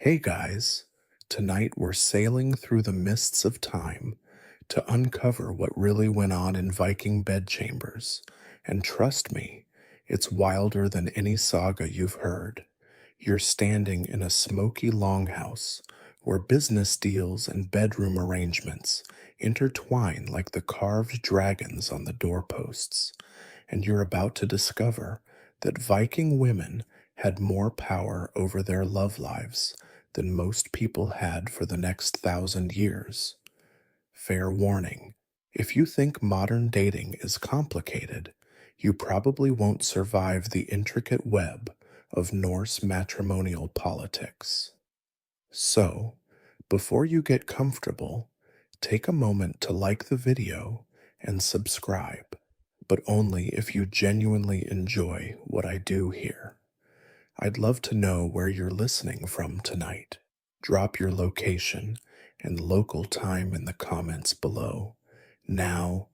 Hey guys, tonight we're sailing through the mists of time to uncover what really went on in Viking bedchambers. And trust me, it's wilder than any saga you've heard. You're standing in a smoky longhouse where business deals and bedroom arrangements intertwine like the carved dragons on the doorposts, and you're about to discover that Viking women had more power over their love lives than most people had for the next 1,000 years. Fair warning, if you think modern dating is complicated, you probably won't survive the intricate web of Norse matrimonial politics. So, before you get comfortable, take a moment to like the video and subscribe, but only if you genuinely enjoy what I do here. I'd love to know where you're listening from tonight. Drop your location and local time in the comments below. Now,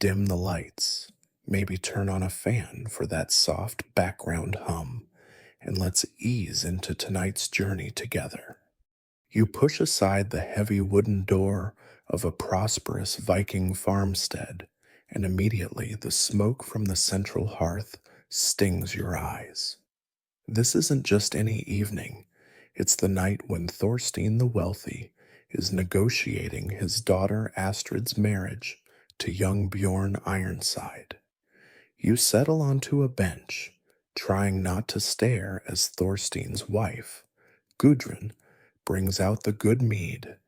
dim the lights. Maybe turn on a fan for that soft background hum, and let's ease into tonight's journey together. You push aside the heavy wooden door of a prosperous Viking farmstead, and immediately the smoke from the central hearth stings your eyes. This isn't just any evening, it's the night when Thorstein the Wealthy is negotiating his daughter Astrid's marriage to young Bjorn Ironside. You settle onto a bench, trying not to stare as Thorstein's wife, Gudrun, brings out the good mead,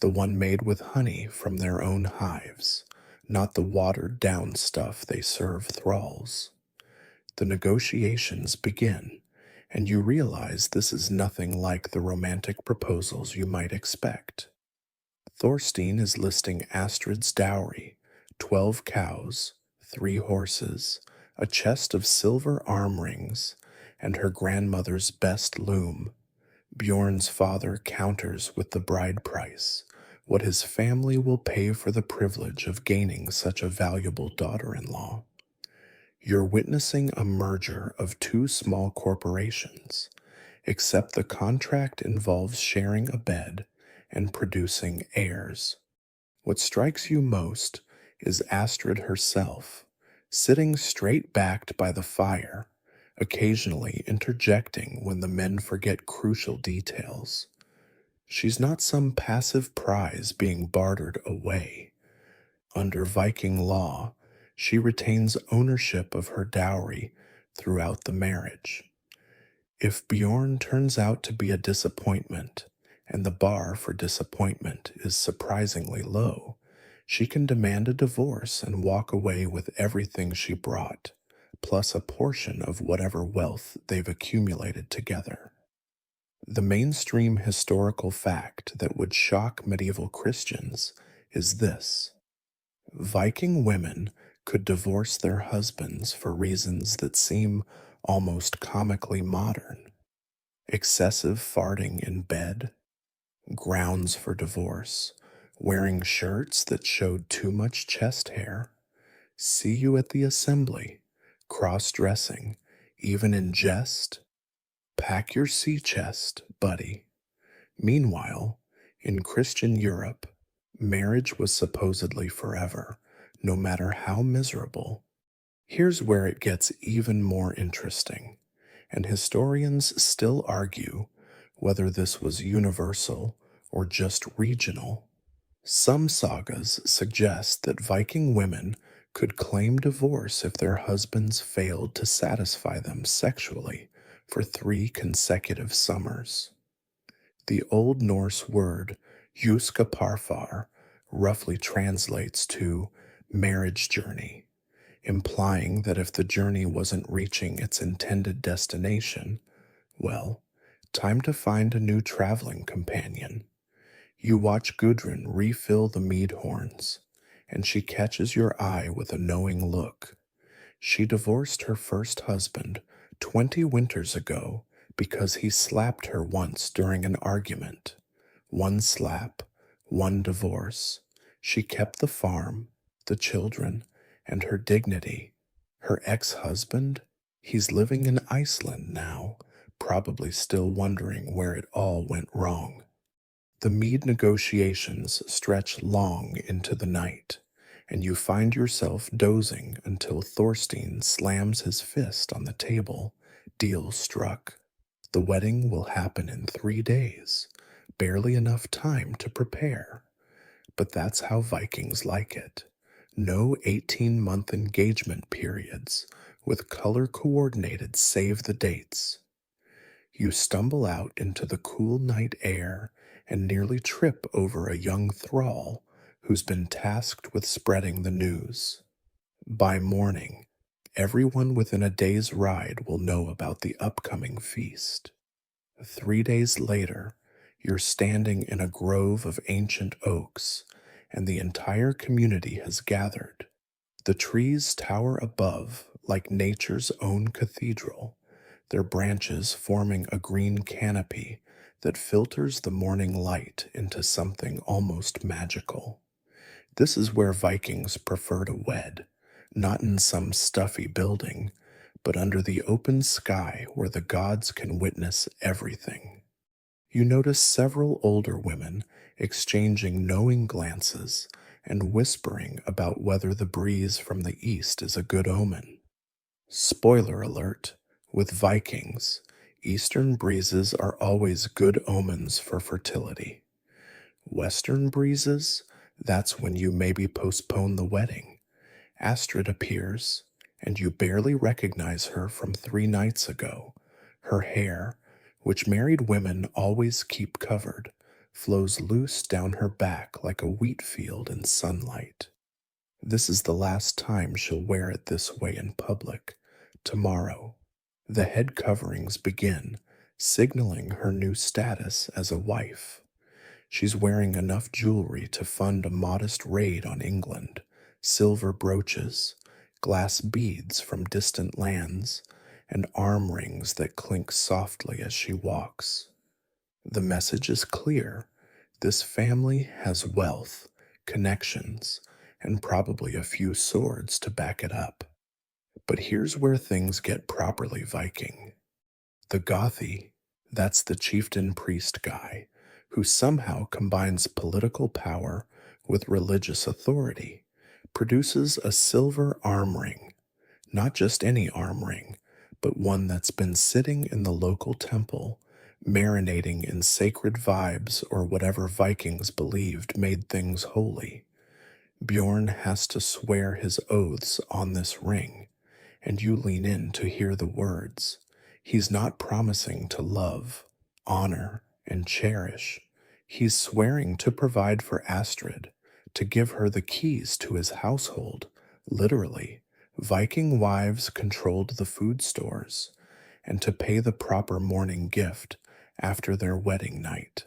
the one made with honey from their own hives, not the watered down stuff they serve thralls. The negotiations begin, and you realize this is nothing like the romantic proposals you might expect. Thorstein is listing Astrid's dowry: 12 cows, 3 horses, a chest of silver arm rings, and her grandmother's best loom. Bjorn's father counters with the bride price, what his family will pay for the privilege of gaining such a valuable daughter-in-law. You're witnessing a merger of two small corporations, except the contract involves sharing a bed and producing heirs. What strikes you most is Astrid herself, sitting straight backed by the fire, occasionally interjecting when the men forget crucial details. She's not some passive prize being bartered away. Under Viking law, she retains ownership of her dowry throughout the marriage. If Bjorn turns out to be a disappointment, and the bar for disappointment is surprisingly low, she can demand a divorce and walk away with everything she brought, plus a portion of whatever wealth they've accumulated together. The mainstream historical fact that would shock medieval Christians is this: Viking women could divorce their husbands for reasons that seem almost comically modern. Excessive farting in bed, grounds for divorce, wearing shirts that showed too much chest hair, see you at the assembly, cross-dressing, even in jest. Pack your sea chest, buddy. Meanwhile, in Christian Europe, marriage was supposedly forever, no matter how miserable. Here's where it gets even more interesting, and historians still argue whether this was universal or just regional. Some sagas suggest that Viking women could claim divorce if their husbands failed to satisfy them sexually for 3 consecutive summers. The Old Norse word Juskaparfar roughly translates to marriage journey, implying that if the journey wasn't reaching its intended destination, well, time to find a new traveling companion. You watch Gudrun refill the mead horns, and she catches your eye with a knowing look. She divorced her first husband 20 winters ago because he slapped her once during an argument. One slap, one divorce. She kept the farm, the children, and her dignity. Her ex-husband? He's living in Iceland now, probably still wondering where it all went wrong. The mead negotiations stretch long into the night, and you find yourself dozing until Thorstein slams his fist on the table, deal struck. The wedding will happen in 3 days, barely enough time to prepare. But that's how Vikings like it. No 18-month engagement periods with color coordinated save the dates. You stumble out into the cool night air and nearly trip over a young thrall who's been tasked with spreading the news. By morning, everyone within a day's ride will know about the upcoming feast. 3 days later, you're standing in a grove of ancient oaks, and the entire community has gathered. The trees tower above like nature's own cathedral, their branches forming a green canopy that filters the morning light into something almost magical. This is where Vikings prefer to wed, not in some stuffy building, but under the open sky where the gods can witness everything. You notice several older women exchanging knowing glances and whispering about whether the breeze from the east is a good omen. Spoiler alert, with Vikings, eastern breezes are always good omens for fertility. Western breezes, that's when you maybe postpone the wedding. Astrid appears, and you barely recognize her from 3 nights ago. Her hair, which married women always keep covered, flows loose down her back like a wheat field in sunlight. This is the last time she'll wear it this way in public. Tomorrow, the head coverings begin, signaling her new status as a wife. She's wearing enough jewelry to fund a modest raid on England, silver brooches, glass beads from distant lands, and arm rings that clink softly as she walks. The message is clear. This family has wealth, connections, and probably a few swords to back it up. But here's where things get properly Viking. The Gothi, that's the chieftain priest guy, who somehow combines political power with religious authority, produces a silver arm ring. Not just any arm ring, but one that's been sitting in the local temple, marinating in sacred vibes or whatever Vikings believed made things holy. Bjorn has to swear his oaths on this ring, and you lean in to hear the words. He's not promising to love, honor, and cherish. He's swearing to provide for Astrid, to give her the keys to his household, literally. Viking wives controlled the food stores, and to pay the proper morning gift after their wedding night.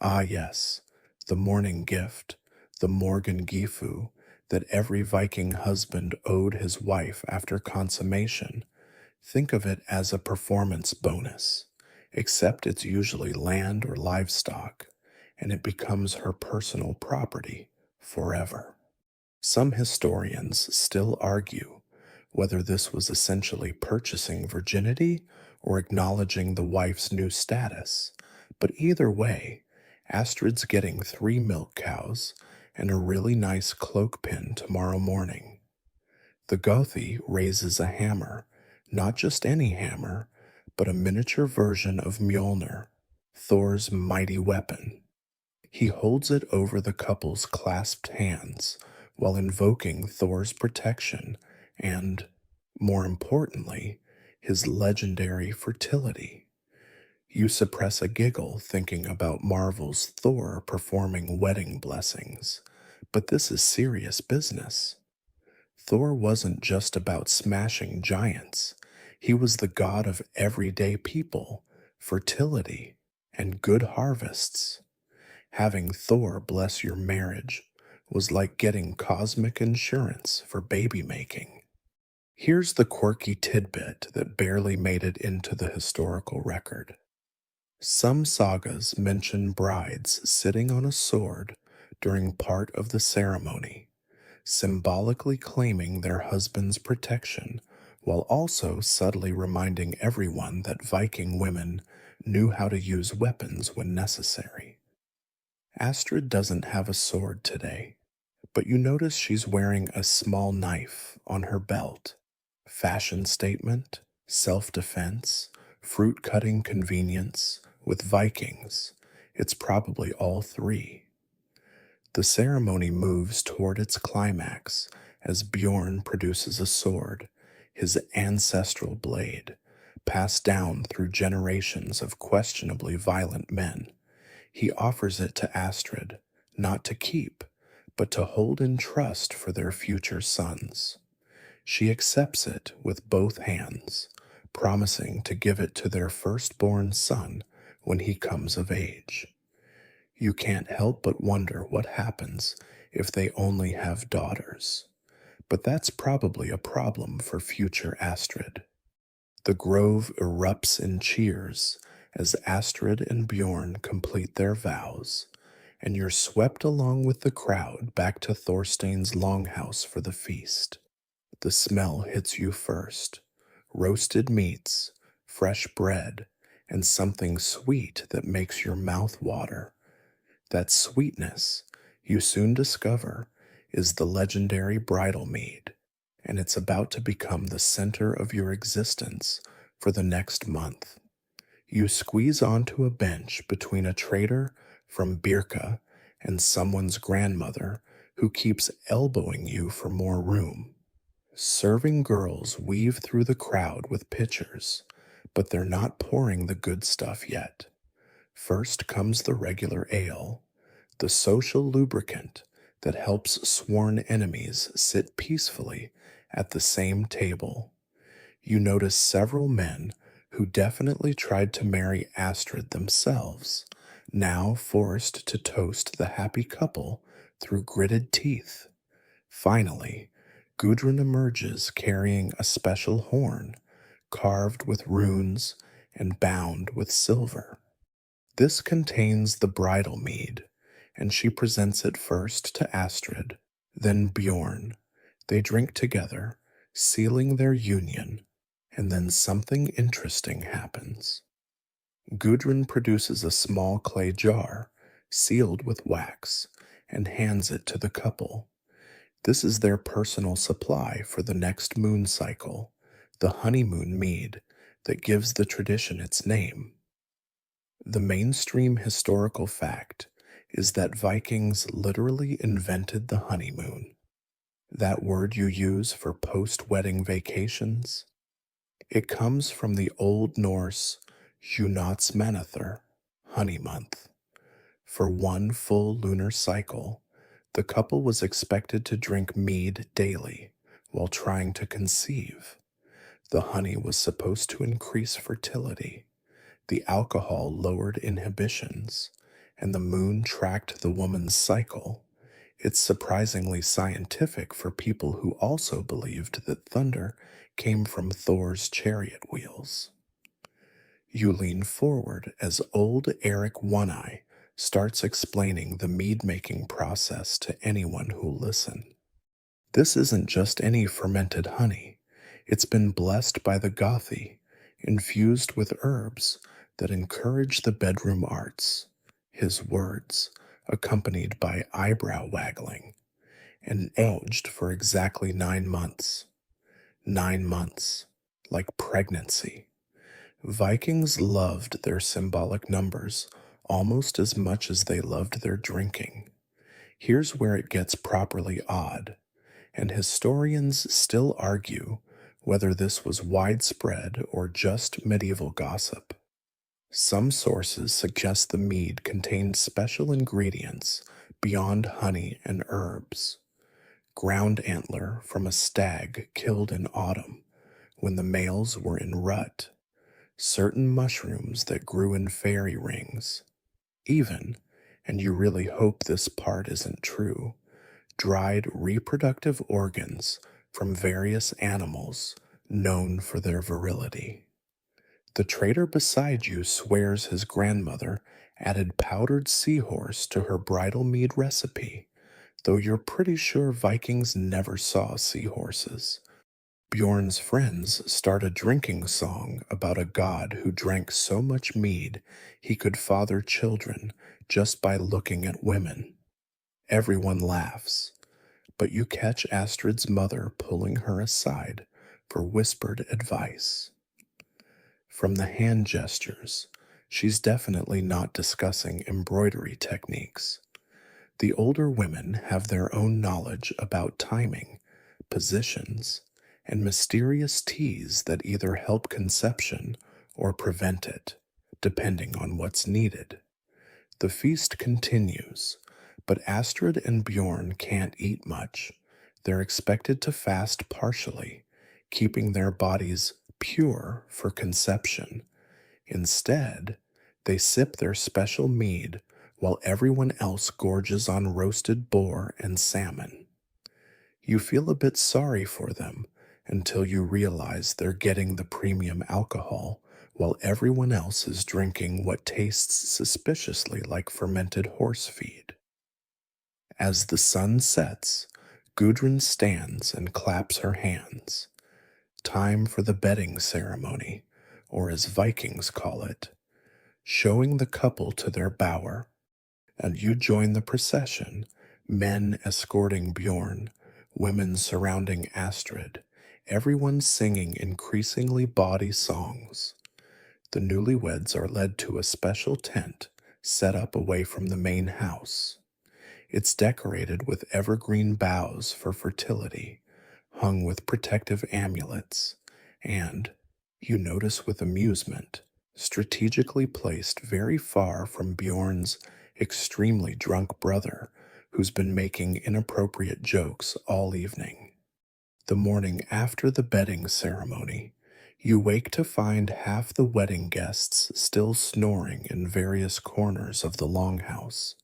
Ah, yes, the morning gift, the Morgan Gifu, that every Viking husband owed his wife after consummation. Think of it as a performance bonus, except it's usually land or livestock, and it becomes her personal property forever. Some historians still argue whether this was essentially purchasing virginity or acknowledging the wife's new status, but either way, Astrid's getting 3 milk cows and a really nice cloak pin tomorrow morning. The Gothi raises a hammer, not just any hammer, but a miniature version of Mjolnir, Thor's mighty weapon. He holds it over the couple's clasped hands while invoking Thor's protection and, more importantly, his legendary fertility. You suppress a giggle thinking about Marvel's Thor performing wedding blessings, but this is serious business. Thor wasn't just about smashing giants. He was the god of everyday people, fertility, and good harvests. Having Thor bless your marriage was like getting cosmic insurance for baby making. Here's the quirky tidbit that barely made it into the historical record. Some sagas mention brides sitting on a sword during part of the ceremony, symbolically claiming their husband's protection while also subtly reminding everyone that Viking women knew how to use weapons when necessary. Astrid doesn't have a sword today, but you notice she's wearing a small knife on her belt. Fashion statement, self defense, fruit cutting convenience. With Vikings, it's probably all three. The ceremony moves toward its climax as Bjorn produces a sword, his ancestral blade, passed down through generations of questionably violent men. He offers it to Astrid, not to keep, but to hold in trust for their future sons. She accepts it with both hands, promising to give it to their firstborn son when he comes of age. You can't help but wonder what happens if they only have daughters. But that's probably a problem for future Astrid. The grove erupts in cheers as Astrid and Bjorn complete their vows, and you're swept along with the crowd back to Thorstein's longhouse for the feast. The smell hits you first: roasted meats, fresh bread, and something sweet that makes your mouth water. That sweetness, you soon discover, is the legendary bridal mead, and it's about to become the center of your existence for the next month. You squeeze onto a bench between a trader from Birka and someone's grandmother who keeps elbowing you for more room. Serving girls weave through the crowd with pitchers, but they're not pouring the good stuff yet. First comes the regular ale, the social lubricant that helps sworn enemies sit peacefully at the same table. You notice several men who definitely tried to marry Astrid themselves, now forced to toast the happy couple through gritted teeth. Finally, Gudrun emerges carrying a special horn, carved with runes and bound with silver. This contains the bridal mead, and she presents it first to Astrid, then Bjorn. They drink together, sealing their union, and then something interesting happens. Gudrun produces a small clay jar, sealed with wax, and hands it to the couple. This is their personal supply for the next moon cycle, the honeymoon mead that gives the tradition its name. The mainstream historical fact is that Vikings literally invented the honeymoon. That word you use for post-wedding vacations? It comes from the Old Norse Junatsmanather, honey month. For one full lunar cycle, the couple was expected to drink mead daily while trying to conceive. The honey was supposed to increase fertility. The alcohol lowered inhibitions, and the moon tracked the woman's cycle. It's surprisingly scientific for people who also believed that thunder came from Thor's chariot wheels. You lean forward as old Eric One Eye starts explaining the mead making process to anyone who'll listen. This isn't just any fermented honey. It's been blessed by the Gothi, infused with herbs that encourage the bedroom arts. His words, accompanied by eyebrow waggling, and aged for exactly 9 months. 9 months, like pregnancy. Vikings loved their symbolic numbers almost as much as they loved their drinking. Here's where it gets properly odd, and historians still argue whether this was widespread or just medieval gossip. Some sources suggest the mead contained special ingredients beyond honey and herbs. Ground antler from a stag killed in autumn when the males were in rut, certain mushrooms that grew in fairy rings, even, and you really hope this part isn't true, dried reproductive organs from various animals known for their virility. The trader beside you swears his grandmother added powdered seahorse to her bridal mead recipe, though you're pretty sure Vikings never saw seahorses. Bjorn's friends start a drinking song about a god who drank so much mead he could father children just by looking at women. Everyone laughs, but you catch Astrid's mother pulling her aside for whispered advice. From the hand gestures, she's definitely not discussing embroidery techniques. The older women have their own knowledge about timing, positions, and mysterious teas that either help conception or prevent it, depending on what's needed. The feast continues, but Astrid and Bjorn can't eat much. They're expected to fast partially, keeping their bodies pure for conception. Instead, they sip their special mead while everyone else gorges on roasted boar and salmon. You feel a bit sorry for them until you realize they're getting the premium alcohol while everyone else is drinking what tastes suspiciously like fermented horse feed. As the sun sets, Gudrun stands and claps her hands. Time for the bedding ceremony, or as Vikings call it, showing the couple to their bower, and you join the procession, men escorting Bjorn, women surrounding Astrid, everyone singing increasingly bawdy songs. The newlyweds are led to a special tent set up away from the main house. It's decorated with evergreen boughs for fertility, hung with protective amulets, and, you notice with amusement, strategically placed very far from Bjorn's extremely drunk brother, who's been making inappropriate jokes all evening. The morning after the bedding ceremony, you wake to find half the wedding guests still snoring in various corners of the longhouse.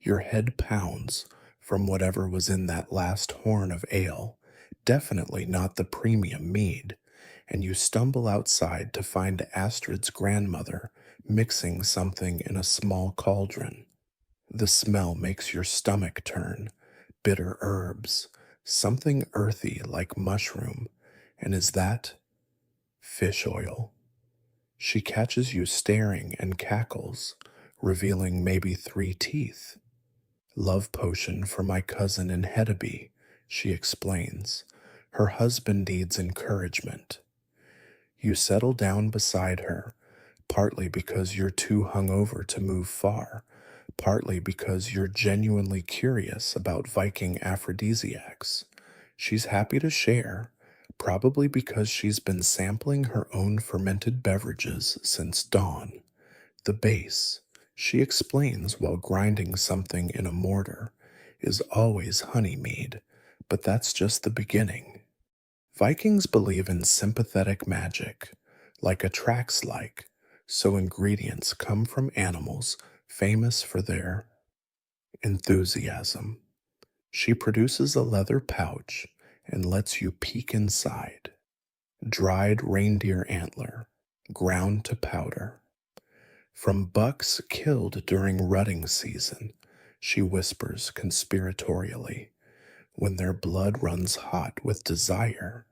Your head pounds from whatever was in that last horn of ale, definitely not the premium mead, and you stumble outside to find Astrid's grandmother mixing something in a small cauldron. The smell makes your stomach turn, bitter herbs, something earthy like mushroom, and is that fish oil? She catches you staring and cackles, revealing maybe 3 teeth. Love potion for my cousin in Hedeby, she explains. Her husband needs encouragement. You settle down beside her, partly because you're too hungover to move far, partly because you're genuinely curious about Viking aphrodisiacs. She's happy to share, probably because she's been sampling her own fermented beverages since dawn. The base, she explains while grinding something in a mortar, is always honey mead, but that's just the beginning. Vikings believe in sympathetic magic, like attracts like, so ingredients come from animals famous for their enthusiasm. She produces a leather pouch and lets you peek inside. Dried reindeer antler, ground to powder. From bucks killed during rutting season, she whispers conspiratorially, when their blood runs hot with desire.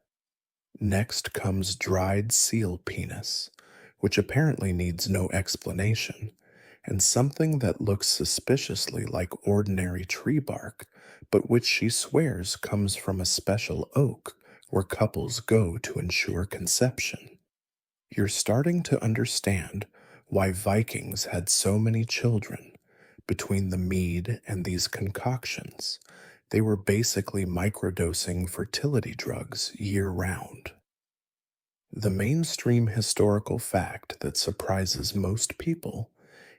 Next comes dried seal penis, which apparently needs no explanation, and something that looks suspiciously like ordinary tree bark, but which she swears comes from a special oak where couples go to ensure conception. You're starting to understand why Vikings had so many children. Between the mead and these concoctions, they were basically microdosing fertility drugs year round. The mainstream historical fact that surprises most people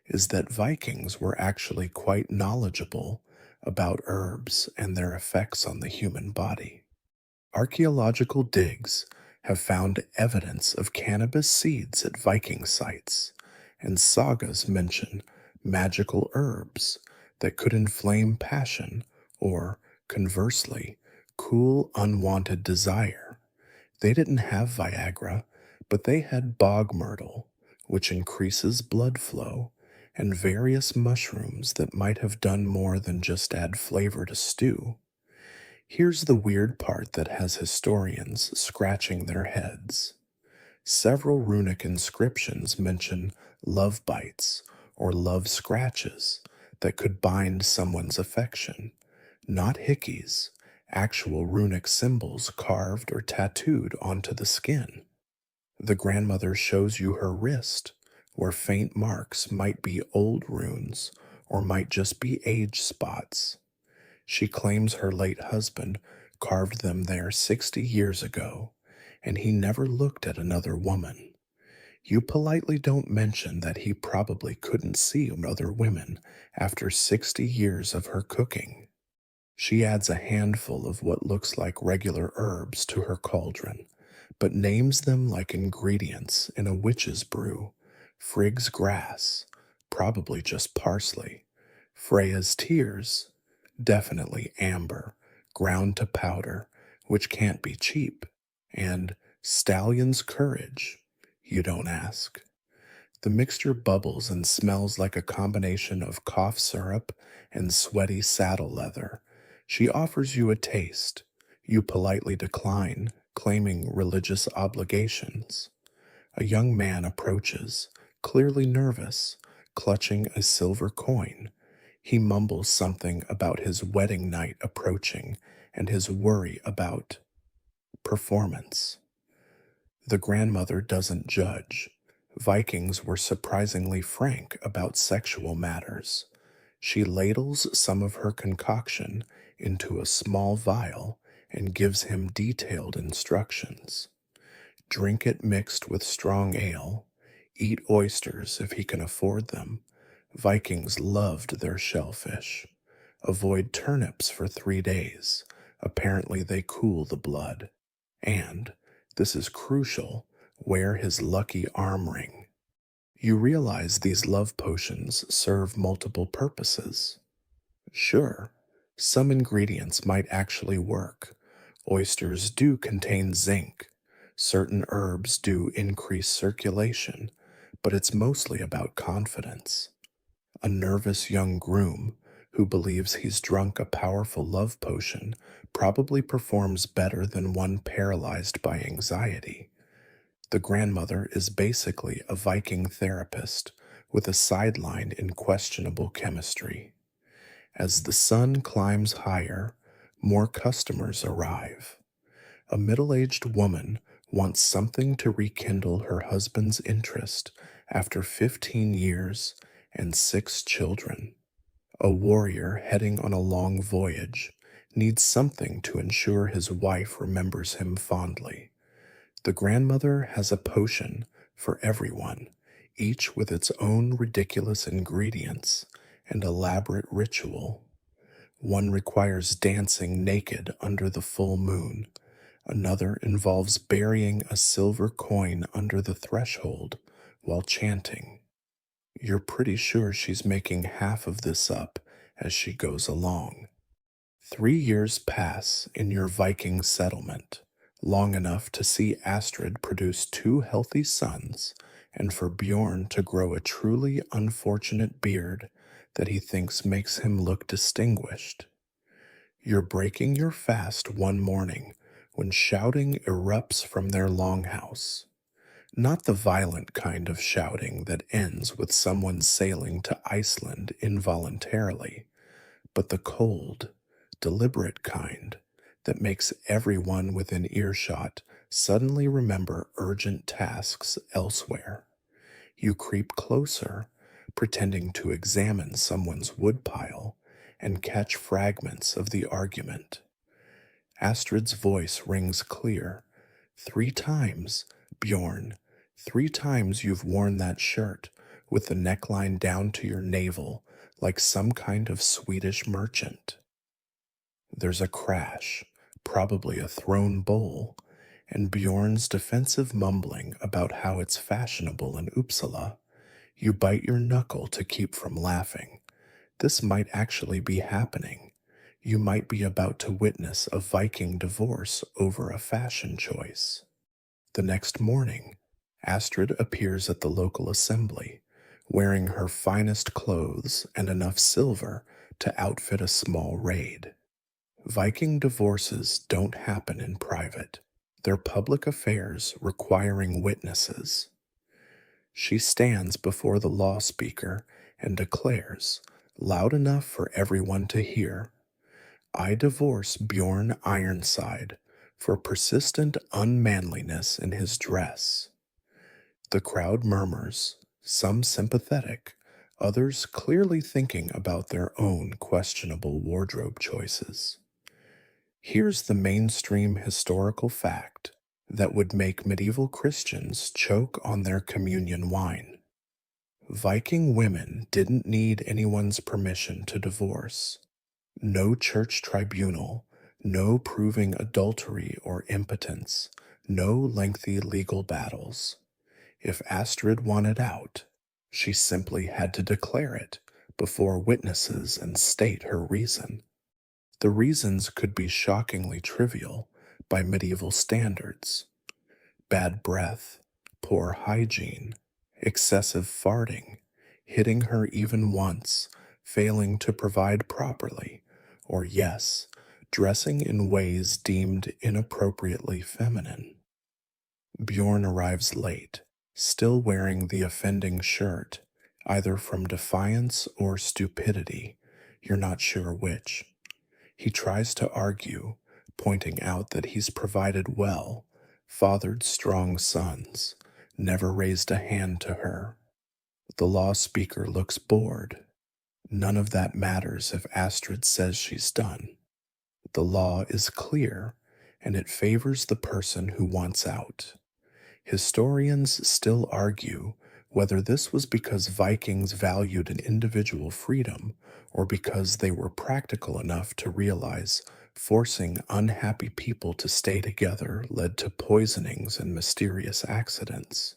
is that Vikings were actually quite knowledgeable about herbs and their effects on the human body. Archaeological digs have found evidence of cannabis seeds at Viking sites, and sagas mention magical herbs that could inflame passion or, conversely, cool unwanted desire. They didn't have Viagra, but they had bog myrtle, which increases blood flow, and various mushrooms that might have done more than just add flavor to stew. Here's the weird part that has historians scratching their heads. Several runic inscriptions mention love bites or love scratches that could bind someone's affection, not hickeys, actual runic symbols carved or tattooed onto the skin. The grandmother shows you her wrist, where faint marks might be old runes or might just be age spots. She claims her late husband carved them there 60 years ago, and he never looked at another woman. You politely don't mention that he probably couldn't see other women after 60 years of her cooking. She adds a handful of what looks like regular herbs to her cauldron, but names them like ingredients in a witch's brew. Frigg's grass, probably just parsley. Freya's tears, definitely amber, ground to powder, which can't be cheap. And stallion's courage, you don't ask. The mixture bubbles and smells like a combination of cough syrup and sweaty saddle leather. She offers you a taste. You politely decline, claiming religious obligations. A young man approaches, clearly nervous, clutching a silver coin. He mumbles something about his wedding night approaching and his worry about performance. The grandmother doesn't judge. Vikings were surprisingly frank about sexual matters. She ladles some of her concoction into a small vial and gives him detailed instructions. Drink it mixed with strong ale. Eat oysters if he can afford them. Vikings loved their shellfish. Avoid turnips for 3 days. Apparently, they cool the blood. And, this is crucial, wear his lucky arm ring. You realize these love potions serve multiple purposes. Sure, some ingredients might actually work. Oysters do contain zinc. Certain herbs do increase circulation, but it's mostly about confidence. A nervous young groom who believes he's drunk a powerful love potion probably performs better than one paralyzed by anxiety. The grandmother is basically a Viking therapist with a sideline in questionable chemistry. As the sun climbs higher, more customers arrive. A middle aged woman wants something to rekindle her husband's interest after 15 years and 6 children. A warrior heading on a long voyage needs something to ensure his wife remembers him fondly. The grandmother has a potion for everyone, each with its own ridiculous ingredients and elaborate ritual. One requires dancing naked under the full moon. Another involves burying a silver coin under the threshold while chanting. You're pretty sure she's making half of this up as she goes along. 3 years pass in your Viking settlement, long enough to see Astrid produce 2 healthy sons and for Bjorn to grow a truly unfortunate beard that he thinks makes him look distinguished. You're breaking your fast one morning when shouting erupts from their longhouse. Not the violent kind of shouting that ends with someone sailing to Iceland involuntarily, but the cold, deliberate kind that makes everyone within earshot suddenly remember urgent tasks elsewhere. You creep closer, pretending to examine someone's woodpile, and catch fragments of the argument. Astrid's voice rings clear. 3 times, Bjorn, 3 times you've worn that shirt with the neckline down to your navel like some kind of Swedish merchant. There's a crash, probably a thrown bowl, and Bjorn's defensive mumbling about how it's fashionable in Uppsala. You bite your knuckle to keep from laughing. This might actually be happening. You might be about to witness a Viking divorce over a fashion choice. The next morning, Astrid appears at the local assembly, wearing her finest clothes and enough silver to outfit a small raid. Viking divorces don't happen in private. They're public affairs requiring witnesses. She stands before the law speaker and declares, loud enough for everyone to hear, I divorce Bjorn Ironside for persistent unmanliness in his dress. The crowd murmurs, some sympathetic, others clearly thinking about their own questionable wardrobe choices. Here's the mainstream historical fact that would make medieval Christians choke on their communion wine. Viking women didn't need anyone's permission to divorce. No church tribunal, no proving adultery or impotence, no lengthy legal battles. If Astrid wanted out, she simply had to declare it before witnesses and state her reason. The reasons could be shockingly trivial by medieval standards: bad breath, poor hygiene, excessive farting, hitting her even once, failing to provide properly, or yes, dressing in ways deemed inappropriately feminine. Bjorn arrives late, still wearing the offending shirt, either from defiance or stupidity, you're not sure which. He tries to argue, pointing out that he's provided well, fathered strong sons, never raised a hand to her. The law speaker looks bored. None of that matters if Astrid says she's done. The law is clear, and it favors the person who wants out. Historians still argue whether this was because Vikings valued an individual freedom or because they were practical enough to realize forcing unhappy people to stay together led to poisonings and mysterious accidents.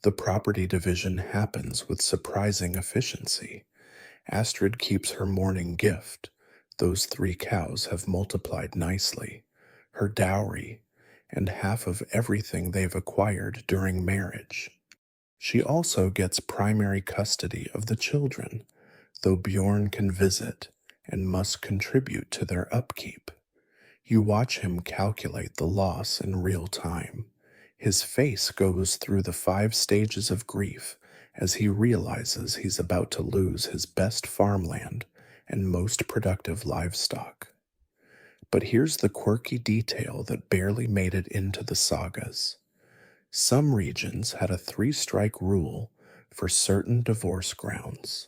The property division happens with surprising efficiency. Astrid keeps her morning gift. Those 3 cows have multiplied nicely. Her dowry, and half of everything they've acquired during marriage. She also gets primary custody of the children, though Bjorn can visit and must contribute to their upkeep. You watch him calculate the loss in real time. His face goes through the 5 stages of grief as he realizes he's about to lose his best farmland and most productive livestock. But here's the quirky detail that barely made it into the sagas. Some regions had a 3-strike rule for certain divorce grounds.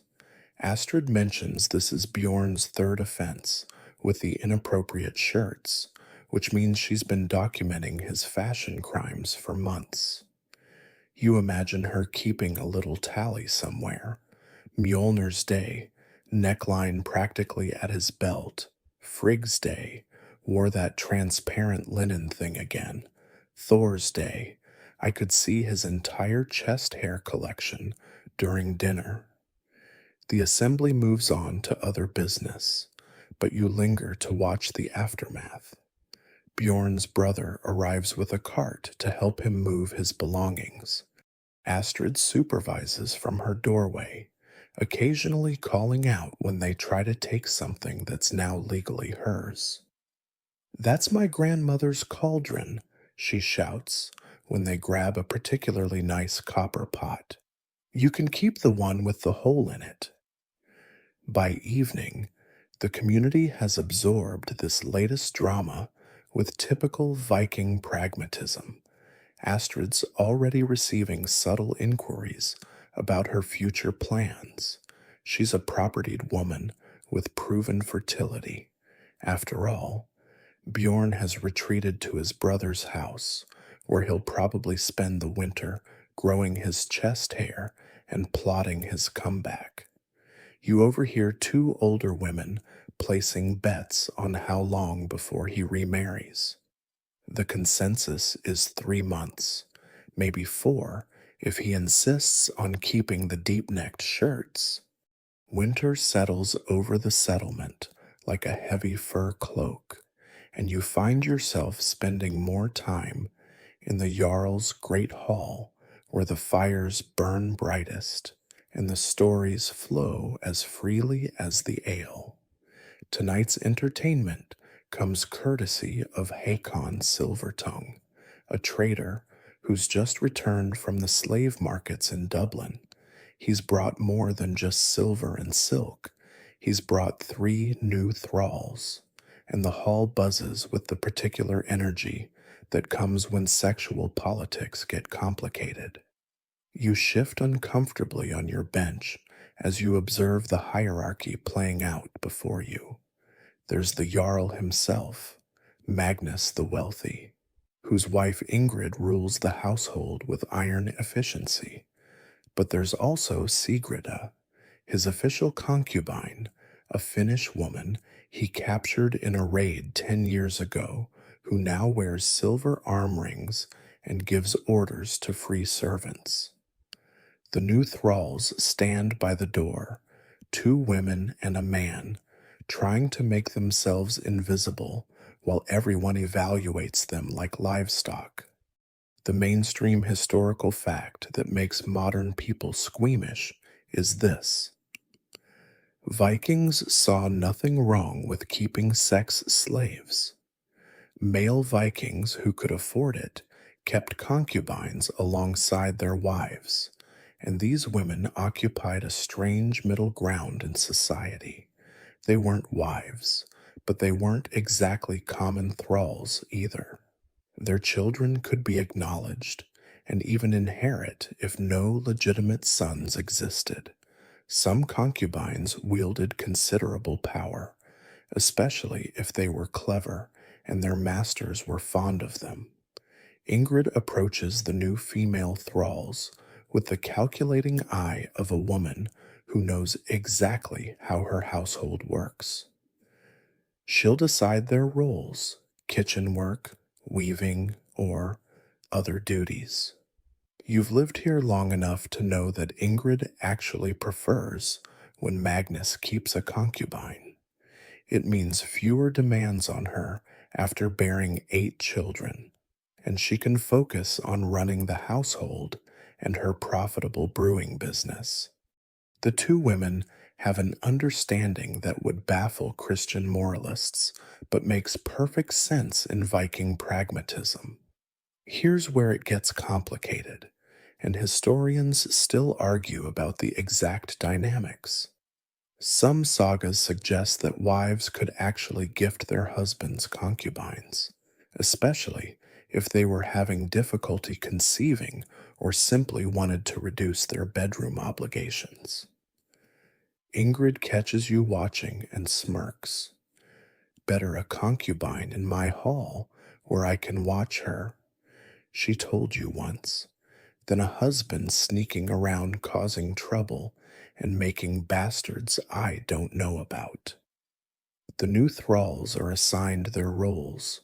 Astrid mentions this is Bjorn's 3rd offense with the inappropriate shirts, which means she's been documenting his fashion crimes for months. You imagine her keeping a little tally somewhere. Mjolnir's Day, neckline practically at his belt. Frigg's Day, wore that transparent linen thing again. Thor's Day, I could see his entire chest hair collection during dinner. The assembly moves on to other business, but you linger to watch the aftermath. Bjorn's brother arrives with a cart to help him move his belongings. Astrid supervises from her doorway, occasionally calling out when they try to take something that's now legally hers. That's my grandmother's cauldron, she shouts when they grab a particularly nice copper pot. You can keep the one with the hole in it. By evening, the community has absorbed this latest drama with typical Viking pragmatism. Astrid's already receiving subtle inquiries about her future plans. She's a propertied woman with proven fertility. After all, Bjorn has retreated to his brother's house, where he'll probably spend the winter growing his chest hair and plotting his comeback. You overhear 2 older women placing bets on how long before he remarries. The consensus is 3 months, maybe 4 if he insists on keeping the deep-necked shirts. Winter settles over the settlement like a heavy fur cloak, and you find yourself spending more time in the Jarl's great hall where the fires burn brightest and the stories flow as freely as the ale. Tonight's entertainment comes courtesy of Hakon Silvertongue, a trader who's just returned from the slave markets in Dublin. He's brought more than just silver and silk. He's brought 3 new thralls, and the hall buzzes with the particular energy that comes when sexual politics get complicated. You shift uncomfortably on your bench as you observe the hierarchy playing out before you. There's the Jarl himself, Magnus the Wealthy, whose wife Ingrid rules the household with iron efficiency. But there's also Sigrida, his official concubine, a Finnish woman he captured in a raid 10 years ago, who now wears silver arm rings and gives orders to free servants. The new thralls stand by the door, 2 women and a man, trying to make themselves invisible while everyone evaluates them like livestock. The mainstream historical fact that makes modern people squeamish is this: Vikings saw nothing wrong with keeping sex slaves. Male Vikings who could afford it kept concubines alongside their wives, and these women occupied a strange middle ground in society. They weren't wives, but they weren't exactly common thralls either. Their children could be acknowledged and even inherit if no legitimate sons existed. Some concubines wielded considerable power, especially if they were clever and their masters were fond of them. Ingrid approaches the new female thralls with the calculating eye of a woman who knows exactly how her household works. She'll decide their roles: kitchen work, weaving, or other duties. You've lived here long enough to know that Ingrid actually prefers when Magnus keeps a concubine. It means fewer demands on her after bearing 8 children, and she can focus on running the household and her profitable brewing business. The 2 women have an understanding that would baffle Christian moralists, but makes perfect sense in Viking pragmatism. Here's where it gets complicated, and historians still argue about the exact dynamics. Some sagas suggest that wives could actually gift their husbands concubines, especially if they were having difficulty conceiving or simply wanted to reduce their bedroom obligations. Ingrid catches you watching and smirks. Better a concubine in my hall where I can watch her, she told you once, than a husband sneaking around causing trouble and making bastards I don't know about. The new thralls are assigned their roles.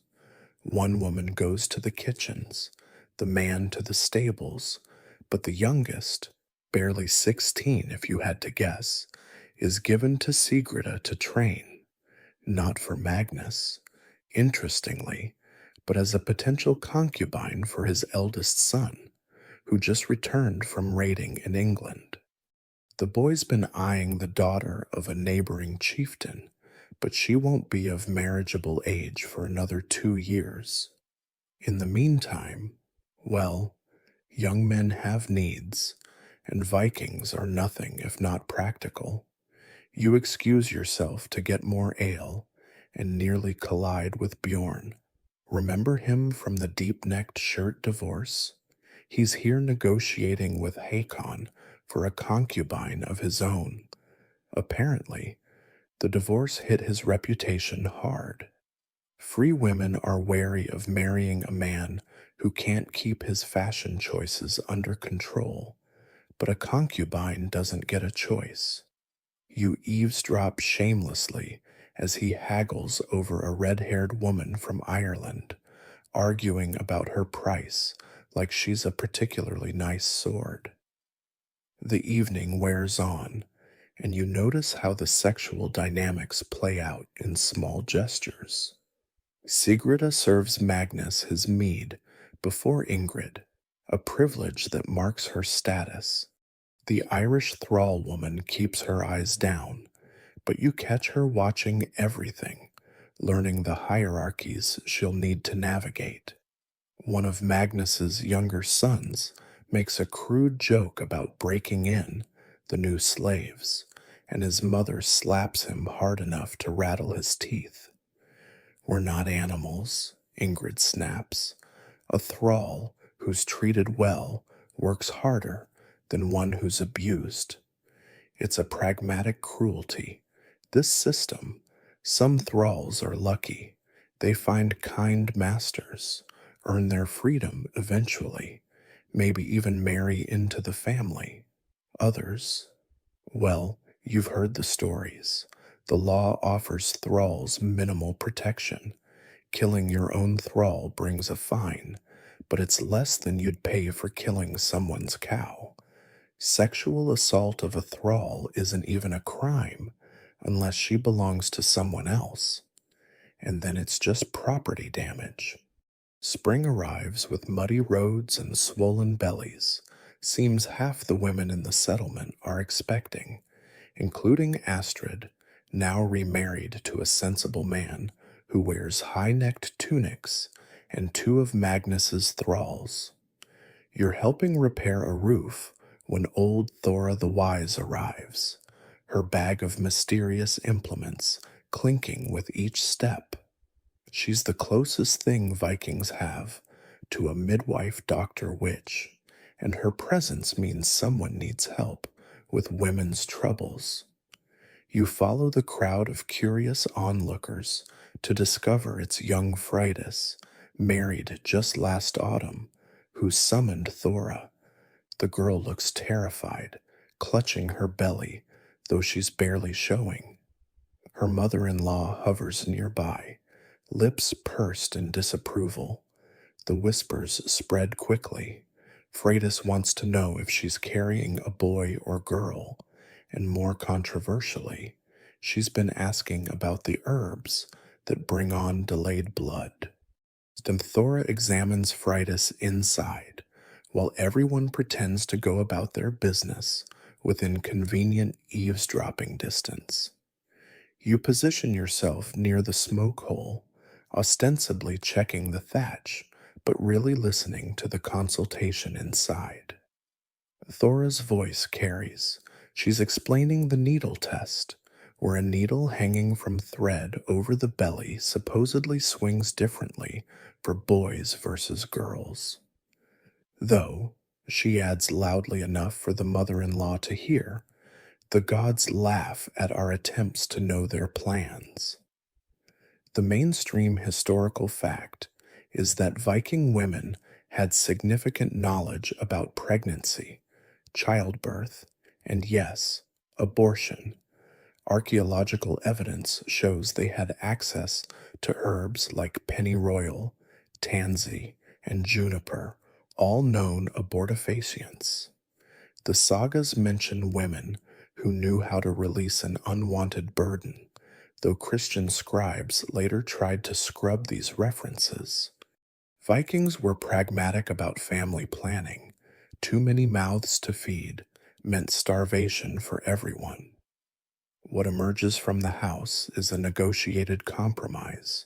1 woman goes to the kitchens, the man to the stables, but the youngest, barely 16 if you had to guess, is given to Sigrida to train, not for Magnus, interestingly, but as a potential concubine for his eldest son, who just returned from raiding in England. The boy's been eyeing the daughter of a neighboring chieftain, but she won't be of marriageable age for another 2 years. In the meantime, well, young men have needs, and Vikings are nothing if not practical. You excuse yourself to get more ale and nearly collide with Bjorn. Remember him from the deep-necked shirt divorce? He's here negotiating with Hakon for a concubine of his own. Apparently, the divorce hit his reputation hard. Free women are wary of marrying a man who can't keep his fashion choices under control, but a concubine doesn't get a choice. You eavesdrop shamelessly as he haggles over a red-haired woman from Ireland, arguing about her price like she's a particularly nice sword. The evening wears on, and you notice how the sexual dynamics play out in small gestures. Sigrida serves Magnus his mead before Ingrid, a privilege that marks her status. The Irish thrall woman keeps her eyes down, but you catch her watching everything, learning the hierarchies she'll need to navigate. One of Magnus's younger sons makes a crude joke about breaking in, the new slaves, and his mother slaps him hard enough to rattle his teeth. We're not animals, Ingrid snaps. A thrall who's treated well works harder than one who's abused. It's a pragmatic cruelty. This system, some thralls are lucky. They find kind masters, earn their freedom eventually, maybe even marry into the family. Others, well, you've heard the stories. The law offers thralls minimal protection. Killing your own thrall brings a fine, but it's less than you'd pay for killing someone's cow. Sexual assault of a thrall isn't even a crime unless she belongs to someone else, and then it's just property damage. Spring arrives with muddy roads and swollen bellies. Seems half the women in the settlement are expecting, including Astrid, now remarried to a sensible man who wears high-necked tunics, and two of Magnus's thralls. You're helping repair a roof when old Thora the Wise arrives, her bag of mysterious implements clinking with each step. She's the closest thing Vikings have to a midwife doctor witch, and her presence means someone needs help with women's troubles. You follow the crowd of curious onlookers to discover it's young Fridas, married just last autumn, who summoned Thora. The girl looks terrified, clutching her belly, though she's barely showing. Her mother-in-law hovers nearby, lips pursed in disapproval. The whispers spread quickly. Freydis wants to know if she's carrying a boy or girl, and more controversially, she's been asking about the herbs that bring on delayed blood. Thora examines Freydis inside, while everyone pretends to go about their business within convenient eavesdropping distance. You position yourself near the smoke hole, ostensibly checking the thatch, but really listening to the consultation inside. Thora's voice carries. She's explaining the needle test, where a needle hanging from thread over the belly supposedly swings differently for boys versus girls. Though, she adds loudly enough for the mother-in-law to hear, the gods laugh at our attempts to know their plans. The mainstream historical fact is that Viking women had significant knowledge about pregnancy, childbirth, and yes, abortion. Archaeological evidence shows they had access to herbs like pennyroyal, tansy, and juniper, all known abortifacients. The sagas mention women who knew how to release an unwanted burden, though Christian scribes later tried to scrub these references. Vikings were pragmatic about family planning. Too many mouths to feed meant starvation for everyone. What emerges from the house is a negotiated compromise.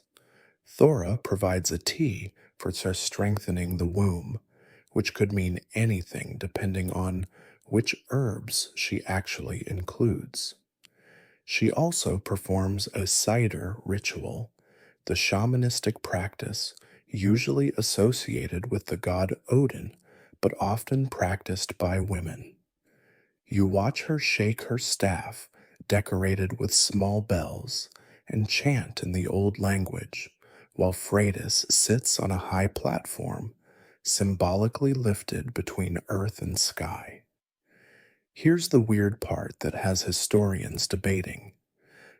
Thora provides a tea for strengthening the womb, which could mean anything depending on which herbs she actually includes. She also performs a cider ritual, the shamanistic practice usually associated with the god Odin, but often practiced by women. You watch her shake her staff, decorated with small bells, and chant in the old language, while Freydis sits on a high platform, symbolically lifted between earth and sky. Here's the weird part that has historians debating.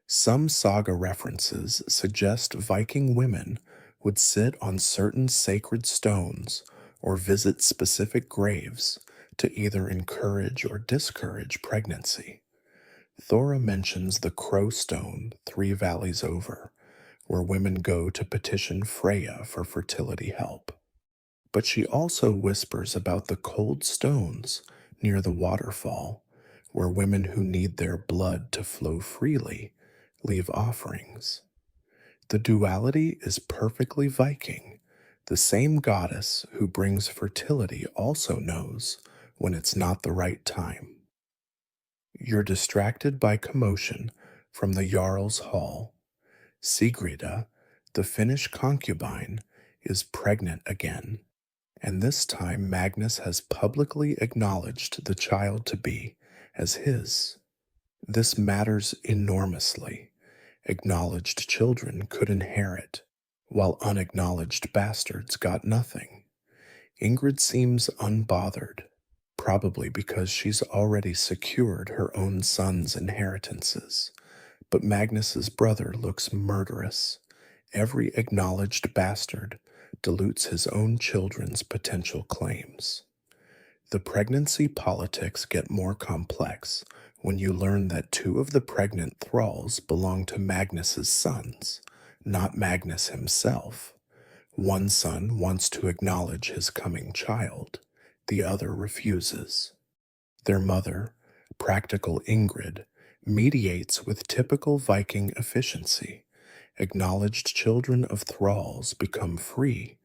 Some saga references suggest Viking women would sit on certain sacred stones or visit specific graves to either encourage or discourage pregnancy. Thora mentions the Crow Stone 3 valleys over, where women go to petition Freya for fertility help. But she also whispers about the cold stones near the waterfall, where women who need their blood to flow freely leave offerings. The duality is perfectly Viking. The same goddess who brings fertility also knows when it's not the right time. You're distracted by commotion from the Jarl's hall. Sigrida, the Finnish concubine, is pregnant again, and this time Magnus has publicly acknowledged the child to be as his. This matters enormously. Acknowledged children could inherit, while unacknowledged bastards got nothing. Ingrid seems unbothered, probably because she's already secured her own son's inheritances. But Magnus's brother looks murderous. Every acknowledged bastard dilutes his own children's potential claims. The pregnancy politics get more complex when you learn that two of the pregnant thralls belong to Magnus's sons, not Magnus himself. One son wants to acknowledge his coming child, the other refuses. Their mother, practical Ingrid, mediates with typical Viking efficiency. Acknowledged children of thralls become free,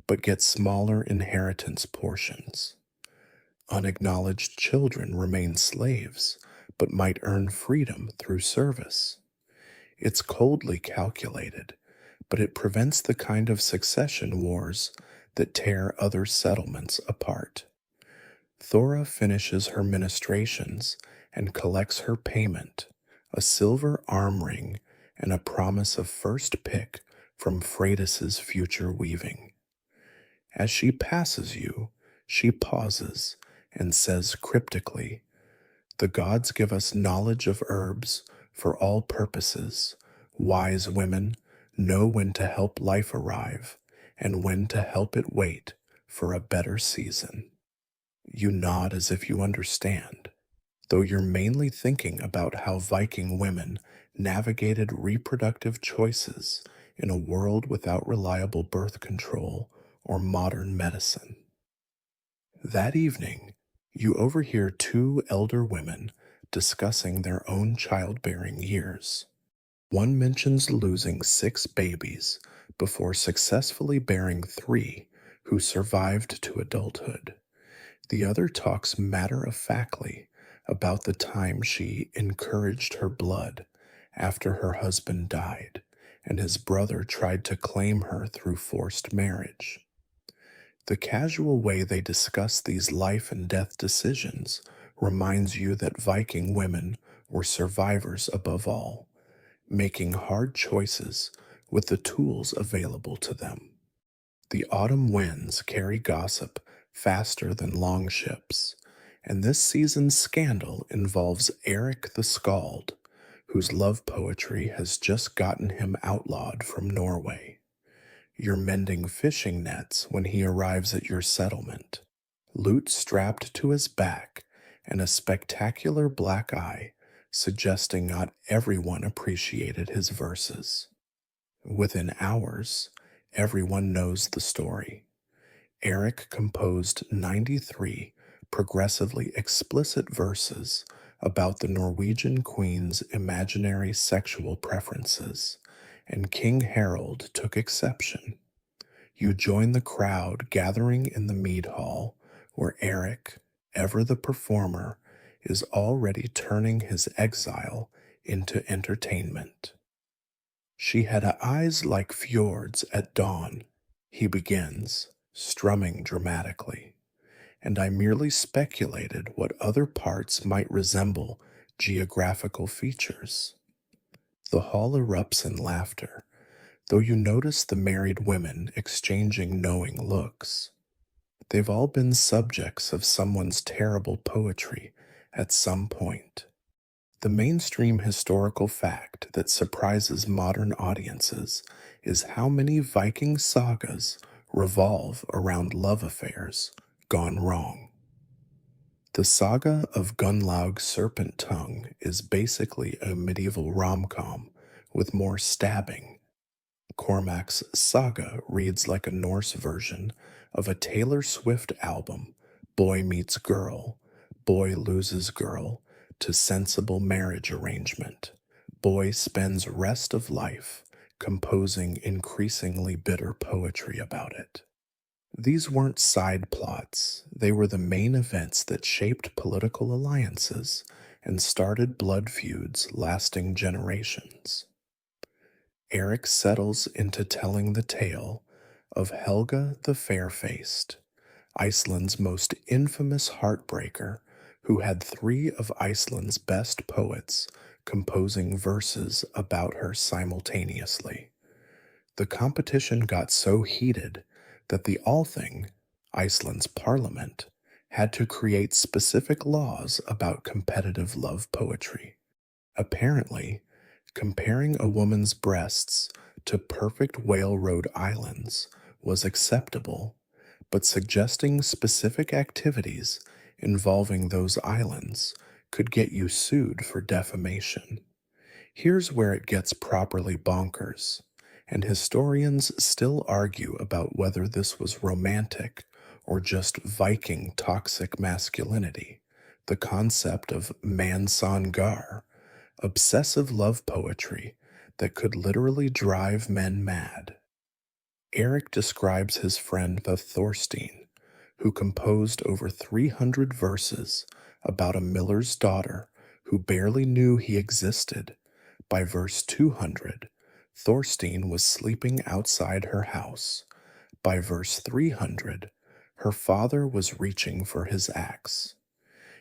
but get smaller inheritance portions. Unacknowledged children remain slaves, but might earn freedom through service. It's coldly calculated, but it prevents the kind of succession wars that tear other settlements apart. Thora finishes her ministrations and collects her payment, a silver arm ring and a promise of first pick from Freydis's future weaving. As she passes you, she pauses and says cryptically, "The gods give us knowledge of herbs for all purposes. Wise women know when to help life arrive and when to help it wait for a better season." You nod as if you understand, though you're mainly thinking about how Viking women navigated reproductive choices in a world without reliable birth control or modern medicine. That evening, you overhear two elder women discussing their own childbearing years. One mentions losing 6 babies before successfully bearing 3 who survived to adulthood. The other talks matter-of-factly about the time she encouraged her blood after her husband died and his brother tried to claim her through forced marriage. The casual way they discuss these life and death decisions reminds you that Viking women were survivors above all, making hard choices with the tools available to them. The autumn winds carry gossip faster than longships, and this season's scandal involves Eric the Skald, whose love poetry has just gotten him outlawed from Norway. You're mending fishing nets when he arrives at your settlement, loot strapped to his back and a spectacular black eye, suggesting not everyone appreciated his verses. Within hours, everyone knows the story. Eric composed 93 progressively explicit verses about the Norwegian queen's imaginary sexual preferences, and King Harold took exception. You join the crowd gathering in the mead hall, where Eric, ever the performer, is already turning his exile into entertainment. "She had eyes like fjords at dawn," he begins, strumming dramatically, "and I merely speculated what other parts might resemble geographical features." The hall erupts in laughter, though you notice the married women exchanging knowing looks. They've all been subjects of someone's terrible poetry at some point. The mainstream historical fact that surprises modern audiences is how many Viking sagas revolve around love affairs gone wrong. The saga of Gunnlaug's Serpent Tongue is basically a medieval rom-com with more stabbing. Cormac's saga reads like a Norse version of a Taylor Swift album, Boy Meets Girl, Boy Loses Girl, to sensible marriage arrangement. Boy spends rest of life composing increasingly bitter poetry about it. These weren't side plots, they were the main events that shaped political alliances and started blood feuds lasting generations. Eric settles into telling the tale of Helga the Fair-Faced, Iceland's most infamous heartbreaker, who had three of Iceland's best poets composing verses about her simultaneously. The competition got so heated that the Althing, Iceland's parliament, had to create specific laws about competitive love poetry. Apparently, comparing a woman's breasts to perfect whale Rhode Islands was acceptable, but suggesting specific activities involving those islands could get you sued for defamation. Here's where it gets properly bonkers, and historians still argue about whether this was romantic or just Viking toxic masculinity, the concept of mansangar, obsessive love poetry that could literally drive men mad. Eric describes his friend the Thorstein, who composed over 300 verses about a miller's daughter who barely knew he existed. By verse 200, Thorstein was sleeping outside her house. By verse 300, her father was reaching for his axe.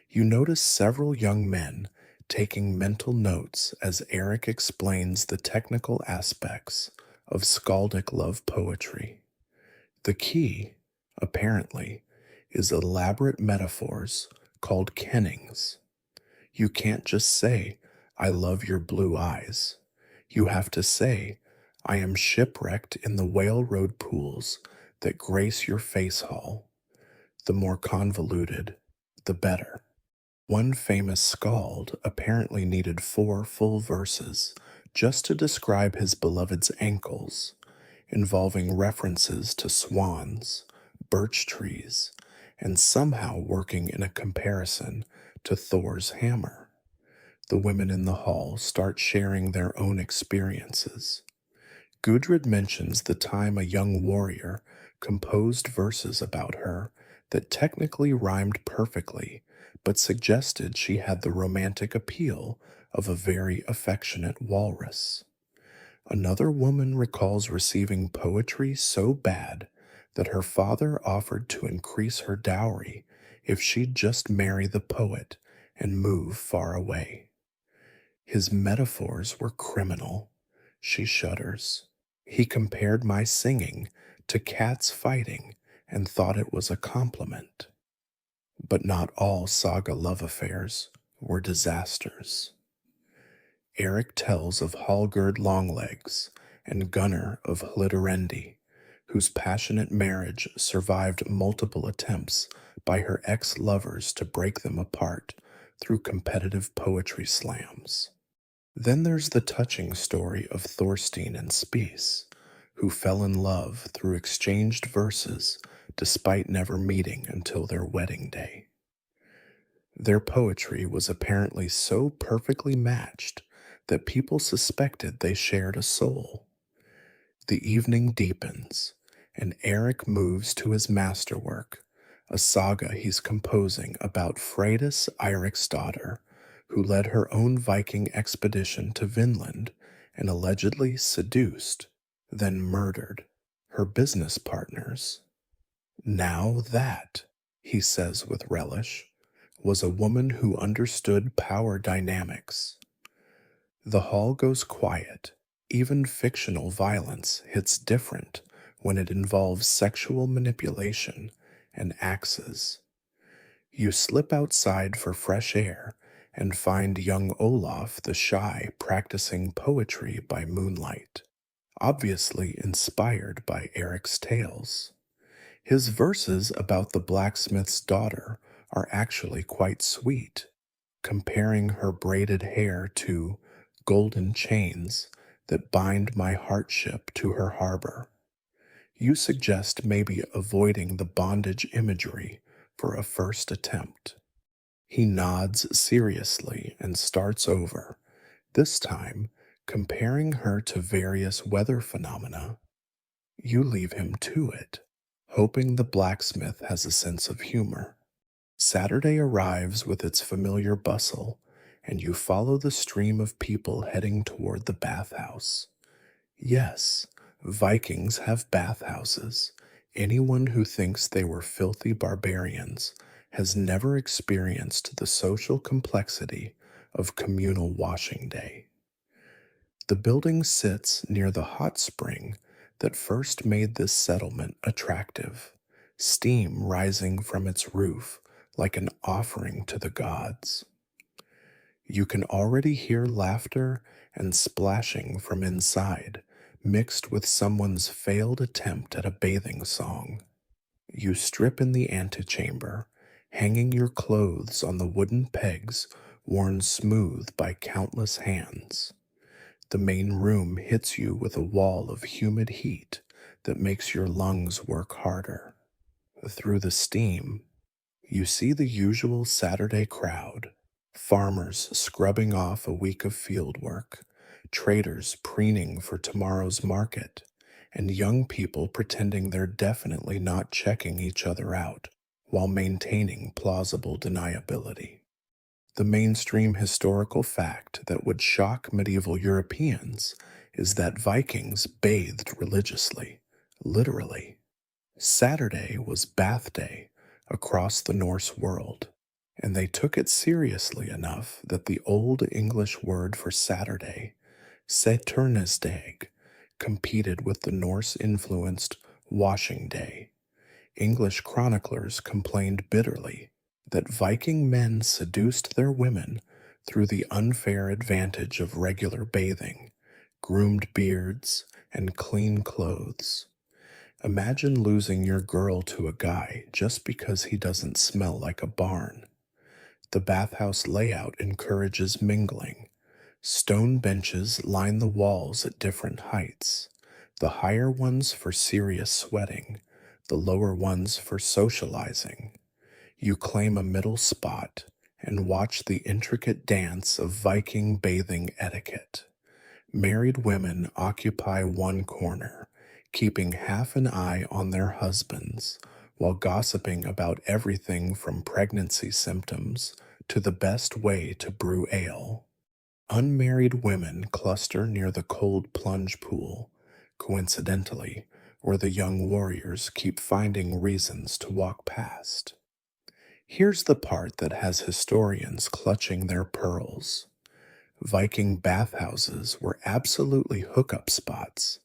You notice several young men taking mental notes as Eric explains the technical aspects of skaldic love poetry. The key, apparently, is elaborate metaphors called kennings. You can't just say, "I love your blue eyes." You have to say, "I am shipwrecked in the whale road pools that grace your face hall." The more convoluted, the better. One famous skald apparently needed 4 full verses just to describe his beloved's ankles, involving references to swans, birch trees, and somehow working in a comparison to Thor's hammer. The women in the hall start sharing their own experiences. Gudrid mentions the time a young warrior composed verses about her that technically rhymed perfectly, but suggested she had the romantic appeal of a very affectionate walrus. Another woman recalls receiving poetry so bad that her father offered to increase her dowry if she'd just marry the poet and move far away. His metaphors were criminal. She shudders. He compared my singing to cats fighting and thought it was a compliment. But not all saga love affairs were disasters. Eric tells of Hallgerd Longlegs and Gunnar of Hlidrendi, whose passionate marriage survived multiple attempts by her ex-lovers to break them apart through competitive poetry slams. Then there's the touching story of Thorstein and Spies, who fell in love through exchanged verses despite never meeting until their wedding day. Their poetry was apparently so perfectly matched that people suspected they shared a soul. The evening deepens, and Eric moves to his masterwork, a saga he's composing about Freydis Eiriksdottir, who led her own Viking expedition to Vinland and allegedly seduced, then murdered, her business partners. Now that, he says with relish, was a woman who understood power dynamics. The hall goes quiet. Even fictional violence hits different when it involves sexual manipulation and axes. You slip outside for fresh air and find young Olaf the Shy practicing poetry by moonlight, obviously inspired by Eric's tales. His verses about the blacksmith's daughter are actually quite sweet, comparing her braided hair to golden chains that bind my heartship to her harbor. You suggest maybe avoiding the bondage imagery for a first attempt. He nods seriously and starts over, this time comparing her to various weather phenomena. You leave him to it, hoping the blacksmith has a sense of humor. Saturday arrives with its familiar bustle, and you follow the stream of people heading toward the bathhouse. Yes, Vikings have bathhouses. Anyone who thinks they were filthy barbarians has never experienced the social complexity of communal washing day. The building sits near the hot spring that first made this settlement attractive, steam rising from its roof like an offering to the gods. You can already hear laughter and splashing from inside, mixed with someone's failed attempt at a bathing song. You strip in the antechamber, hanging your clothes on the wooden pegs worn smooth by countless hands. The main room hits you with a wall of humid heat that makes your lungs work harder. Through the steam, you see the usual Saturday crowd, farmers scrubbing off a week of field work, traders preening for tomorrow's market, and young people pretending they're definitely not checking each other out while maintaining plausible deniability. The mainstream historical fact that would shock medieval Europeans is that Vikings bathed religiously, literally. Saturday was bath day across the Norse world, and they took it seriously enough that the Old English word for Saturday, Saturnisdag, competed with the Norse influenced washing day. English chroniclers complained bitterly that Viking men seduced their women through the unfair advantage of regular bathing, groomed beards, and clean clothes. Imagine losing your girl to a guy just because he doesn't smell like a barn. The bathhouse layout encourages mingling. Stone benches line the walls at different heights, the higher ones for serious sweating, the lower ones for socializing. You claim a middle spot and watch the intricate dance of Viking bathing etiquette. Married women occupy one corner, keeping half an eye on their husbands while gossiping about everything from pregnancy symptoms to the best way to brew ale. Unmarried women cluster near the cold plunge pool, coincidentally, where the young warriors keep finding reasons to walk past. Here's the part that has historians clutching their pearls. Viking bathhouses were absolutely hookup spots.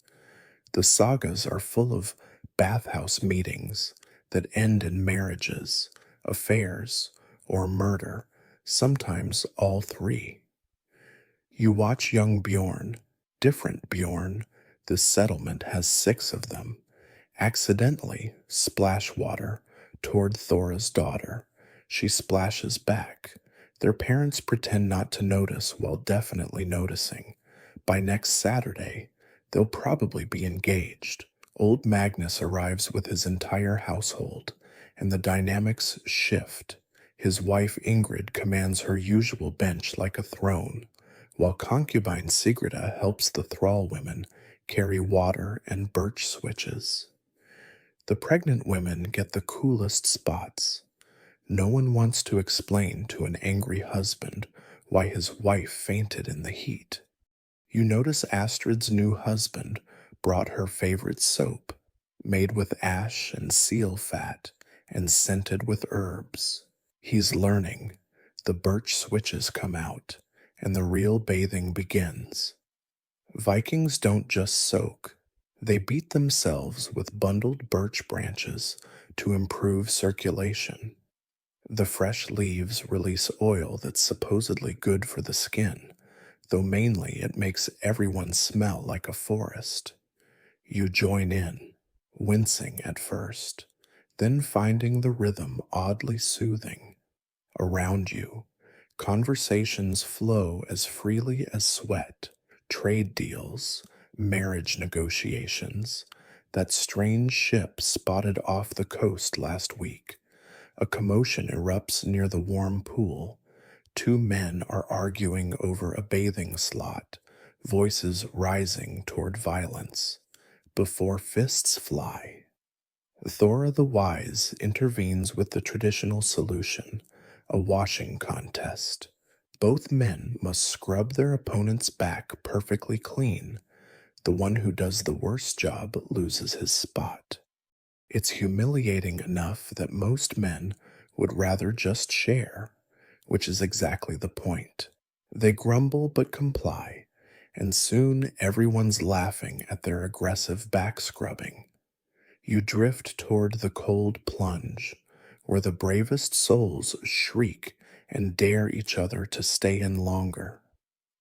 The sagas are full of bathhouse meetings that end in marriages, affairs, or murder, sometimes all three. You watch young Bjorn, different Bjorn, this settlement has 6 of them, accidentally splash water toward Thora's daughter. She splashes back. Their parents pretend not to notice while definitely noticing. By next Saturday, they'll probably be engaged. Old Magnus arrives with his entire household, and the dynamics shift. His wife Ingrid commands her usual bench like a throne, while concubine Sigrida helps the thrall women carry water and birch switches. The pregnant women get the coolest spots. No one wants to explain to an angry husband why his wife fainted in the heat. You notice Astrid's new husband brought her favorite soap, made with ash and seal fat and scented with herbs. He's learning. The birch switches come out, and the real bathing begins. Vikings don't just soak, they beat themselves with bundled birch branches to improve circulation. The fresh leaves release oil that's supposedly good for the skin, though mainly it makes everyone smell like a forest. You join in, wincing at first, then finding the rhythm oddly soothing. Around you, conversations flow as freely as sweat, trade deals, marriage negotiations, that strange ship spotted off the coast last week, A commotion erupts near the warm pool. Two men are arguing over a bathing slot, voices rising toward violence. Before fists fly, Thora the Wise intervenes with the traditional solution, a washing contest. Both men must scrub their opponent's back perfectly clean. The one who does the worst job loses his spot. It's humiliating enough that most men would rather just share, which is exactly the point. They grumble but comply, and soon everyone's laughing at their aggressive back scrubbing. You drift toward the cold plunge, where the bravest souls shriek and dare each other to stay in longer.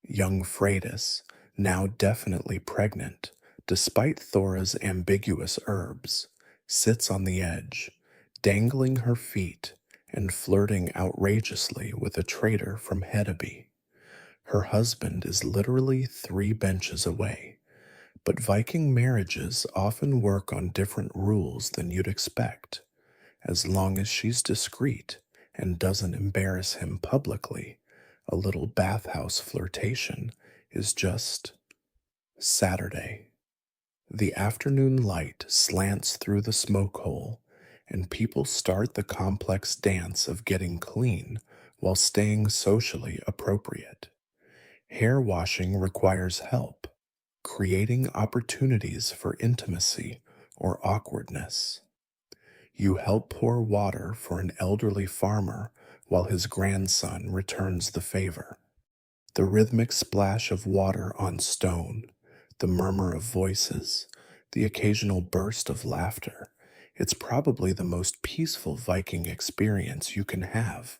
Young Freydis, now definitely pregnant, despite Thora's ambiguous herbs, sits on the edge, dangling her feet and flirting outrageously with a traitor from Hedeby. Her husband is literally 3 benches away, but Viking marriages often work on different rules than you'd expect. As long as she's discreet and doesn't embarrass him publicly, a little bathhouse flirtation is just Saturday. The afternoon light slants through the smoke hole, and people start the complex dance of getting clean while staying socially appropriate. Hair washing requires help, creating opportunities for intimacy or awkwardness. You help pour water for an elderly farmer while his grandson returns the favor. The rhythmic splash of water on stone, the murmur of voices, the occasional burst of laughter. It's probably the most peaceful Viking experience you can have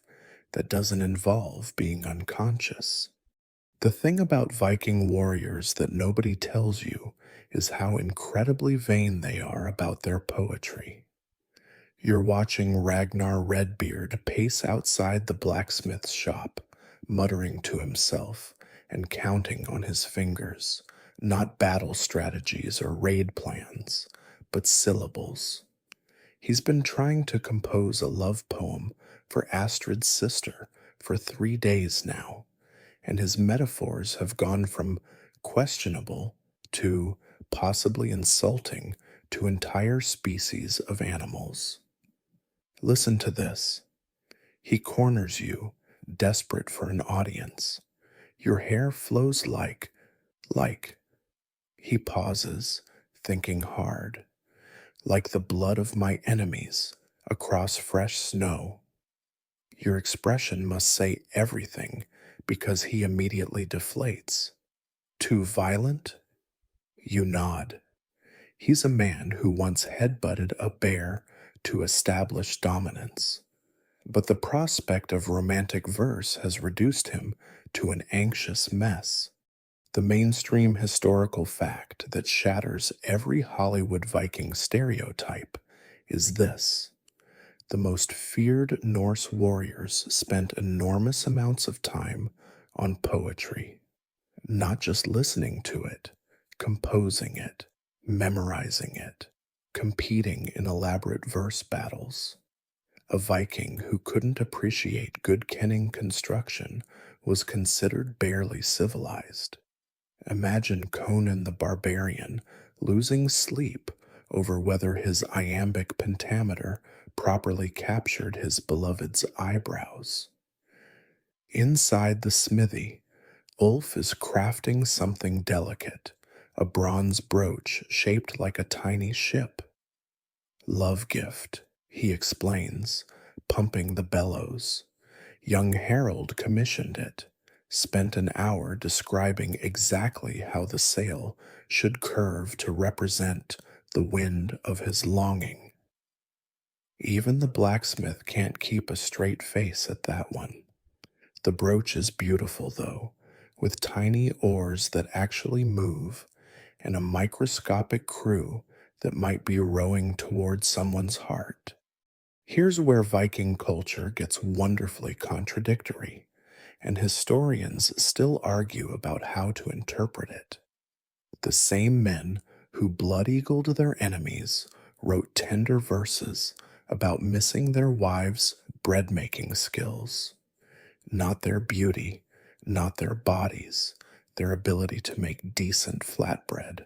that doesn't involve being unconscious. The thing about Viking warriors that nobody tells you is how incredibly vain they are about their poetry. You're watching Ragnar Redbeard pace outside the blacksmith's shop, muttering to himself and counting on his fingers, not battle strategies or raid plans, but syllables. He's been trying to compose a love poem for Astrid's sister for 3 days now, and his metaphors have gone from questionable to possibly insulting to entire species of animals. Listen to this. He corners you, desperate for an audience. Your hair flows like. He pauses, thinking hard. Like the blood of my enemies, across fresh snow. Your expression must say everything, because he immediately deflates. Too violent? You nod. He's a man who once headbutted a bear to establish dominance. But the prospect of romantic verse has reduced him to an anxious mess. The mainstream historical fact that shatters every Hollywood Viking stereotype is this. The most feared Norse warriors spent enormous amounts of time on poetry, not just listening to it, composing it, memorizing it, competing in elaborate verse battles. A Viking who couldn't appreciate good kenning construction was considered barely civilized. Imagine Conan the Barbarian losing sleep over whether his iambic pentameter properly captured his beloved's eyebrows. Inside the smithy, Ulf is crafting something delicate, a bronze brooch shaped like a tiny ship. Love gift, he explains, pumping the bellows. Young Harold commissioned it, spent an hour describing exactly how the sail should curve to represent the wind of his longing. Even the blacksmith can't keep a straight face at that one. The brooch is beautiful, though, with tiny oars that actually move and a microscopic crew that might be rowing toward someone's heart. Here's where Viking culture gets wonderfully contradictory, and historians still argue about how to interpret it. The same men who blood-eagled their enemies wrote tender verses about missing their wives' bread making skills, not their beauty, not their bodies, their ability to make decent flatbread.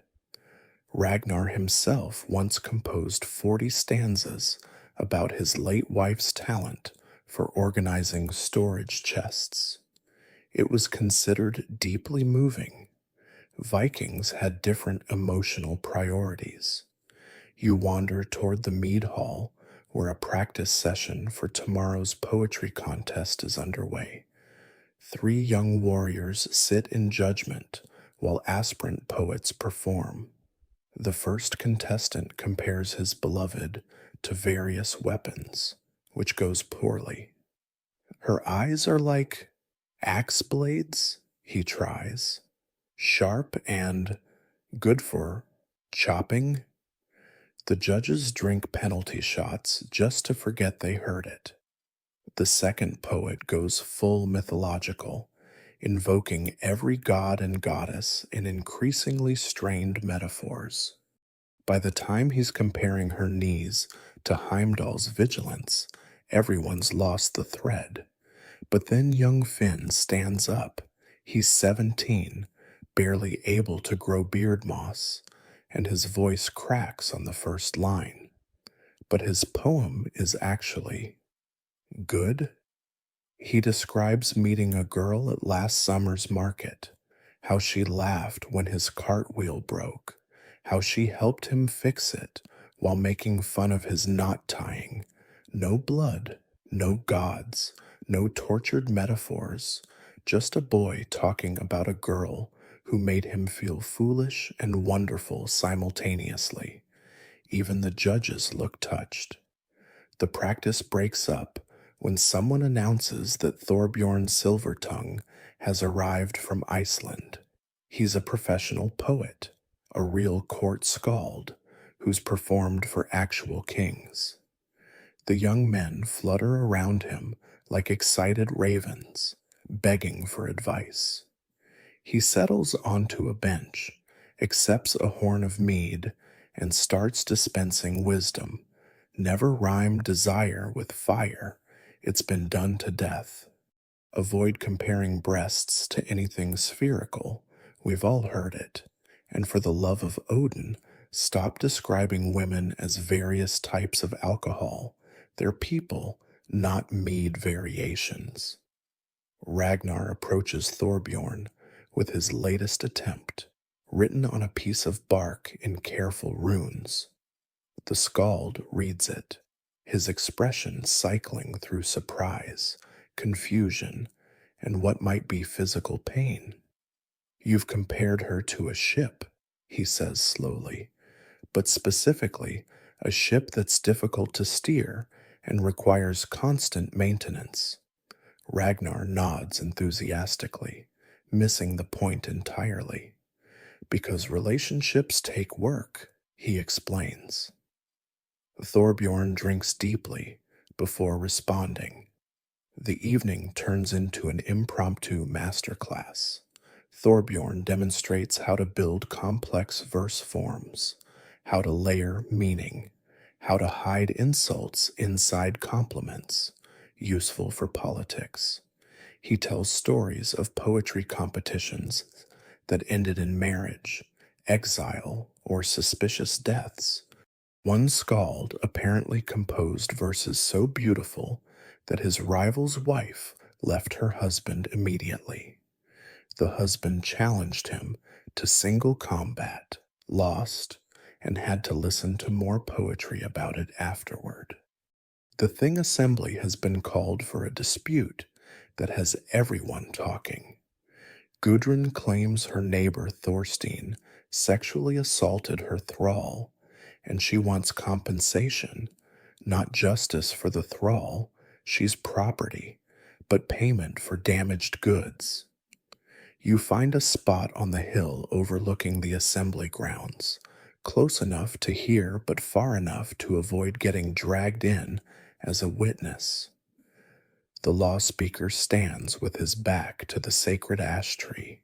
Ragnar himself once composed 40 stanzas about his late wife's talent for organizing storage chests. It was considered deeply moving. Vikings had different emotional priorities. You wander toward the mead hall where a practice session for tomorrow's poetry contest is underway. 3 young warriors sit in judgment while aspirant poets perform. The first contestant compares his beloved to various weapons, which goes poorly. Her eyes are like axe blades, he tries, sharp and good for chopping. The judges drink penalty shots just to forget they heard it. The second poet goes full mythological, invoking every god and goddess in increasingly strained metaphors. By the time he's comparing her knees to Heimdall's vigilance, everyone's lost the thread. But then young Finn stands up. He's 17, barely able to grow beard moss, and his voice cracks on the first line. But his poem is actually good. He describes meeting a girl at last summer's market, how she laughed when his cartwheel broke, how she helped him fix it while making fun of his knot tying. No blood, no gods, no tortured metaphors, just a boy talking about a girl who made him feel foolish and wonderful simultaneously. Even the judges look touched. The practice breaks up when someone announces that Thorbjorn Silvertongue has arrived from Iceland. He's a professional poet, a real court skald, who's performed for actual kings. The young men flutter around him like excited ravens, begging for advice. He settles onto a bench, accepts a horn of mead, and starts dispensing wisdom. Never rhyme desire with fire. It's been done to death. Avoid comparing breasts to anything spherical. We've all heard it. And for the love of Odin, stop describing women as various types of alcohol. They're people, not mead variations. Ragnar approaches Thorbjorn with his latest attempt, written on a piece of bark in careful runes. The skald reads it, his expression cycling through surprise, confusion, and what might be physical pain. You've compared her to a ship, he says slowly, but specifically a ship that's difficult to steer and requires constant maintenance. Ragnar nods enthusiastically, missing the point entirely. Because relationships take work, he explains. Thorbjorn drinks deeply before responding. The evening turns into an impromptu masterclass. Thorbjorn demonstrates how to build complex verse forms, how to layer meaning, how to hide insults inside compliments, useful for politics. He tells stories of poetry competitions that ended in marriage, exile, or suspicious deaths. One skald apparently composed verses so beautiful that his rival's wife left her husband immediately. The husband challenged him to single combat, lost, and had to listen to more poetry about it afterward. The Thing Assembly has been called for a dispute that has everyone talking. Gudrun claims her neighbor Thorstein sexually assaulted her thrall, and she wants compensation, not justice for the thrall. She's property, but payment for damaged goods. You find a spot on the hill overlooking the assembly grounds, close enough to hear but far enough to avoid getting dragged in as a witness. The law speaker stands with his back to the sacred ash tree,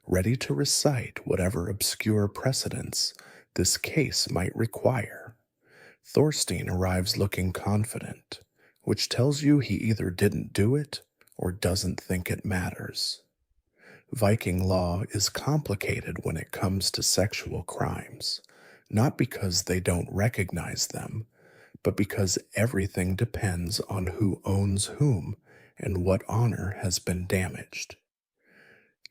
ready to recite whatever obscure precedents this case might require. Thorstein arrives looking confident, which tells you he either didn't do it or doesn't think it matters. Viking law is complicated when it comes to sexual crimes, not because they don't recognize them, but because everything depends on who owns whom and what honor has been damaged.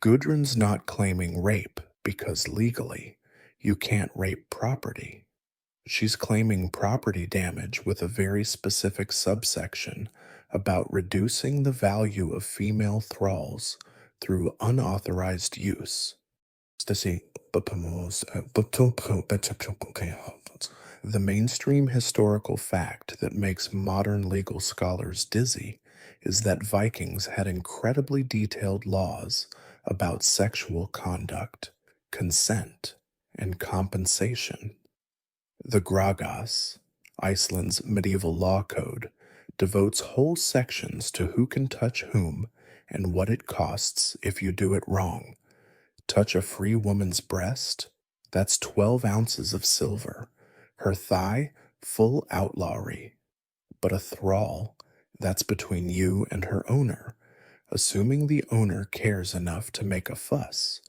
Gudrun's not claiming rape because legally, you can't rape property. She's claiming property damage with a very specific subsection about reducing the value of female thralls through unauthorized use. The mainstream historical fact that makes modern legal scholars dizzy is that Vikings had incredibly detailed laws about sexual conduct, consent, and compensation. The Gragas, Iceland's medieval law code, devotes whole sections to who can touch whom and what it costs if you do it wrong. Touch a free woman's breast? That's 12 ounces of silver. Her thigh? Full outlawry. But a thrall? That's between you and her owner, assuming the owner cares enough to make a fuss.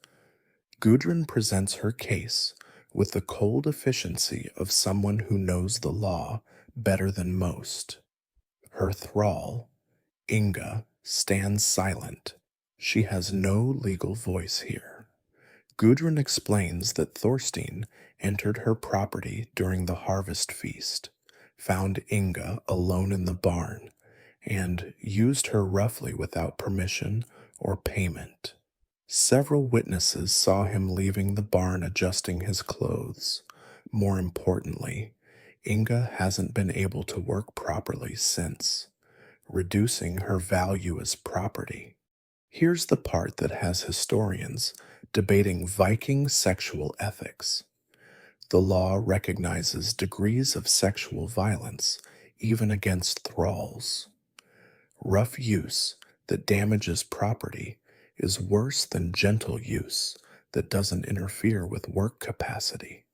Gudrun presents her case with the cold efficiency of someone who knows the law better than most. Her thrall, Inga, stands silent. She has no legal voice here. Gudrun explains that Thorstein entered her property during the harvest feast, found Inga alone in the barn, and used her roughly without permission or payment. Several witnesses saw him leaving the barn adjusting his clothes. More importantly, Inga hasn't been able to work properly since, reducing her value as property. Here's the part that has historians debating Viking sexual ethics. The law recognizes degrees of sexual violence, even against thralls. Rough use that damages property is worse than gentle use that doesn't interfere with work capacity.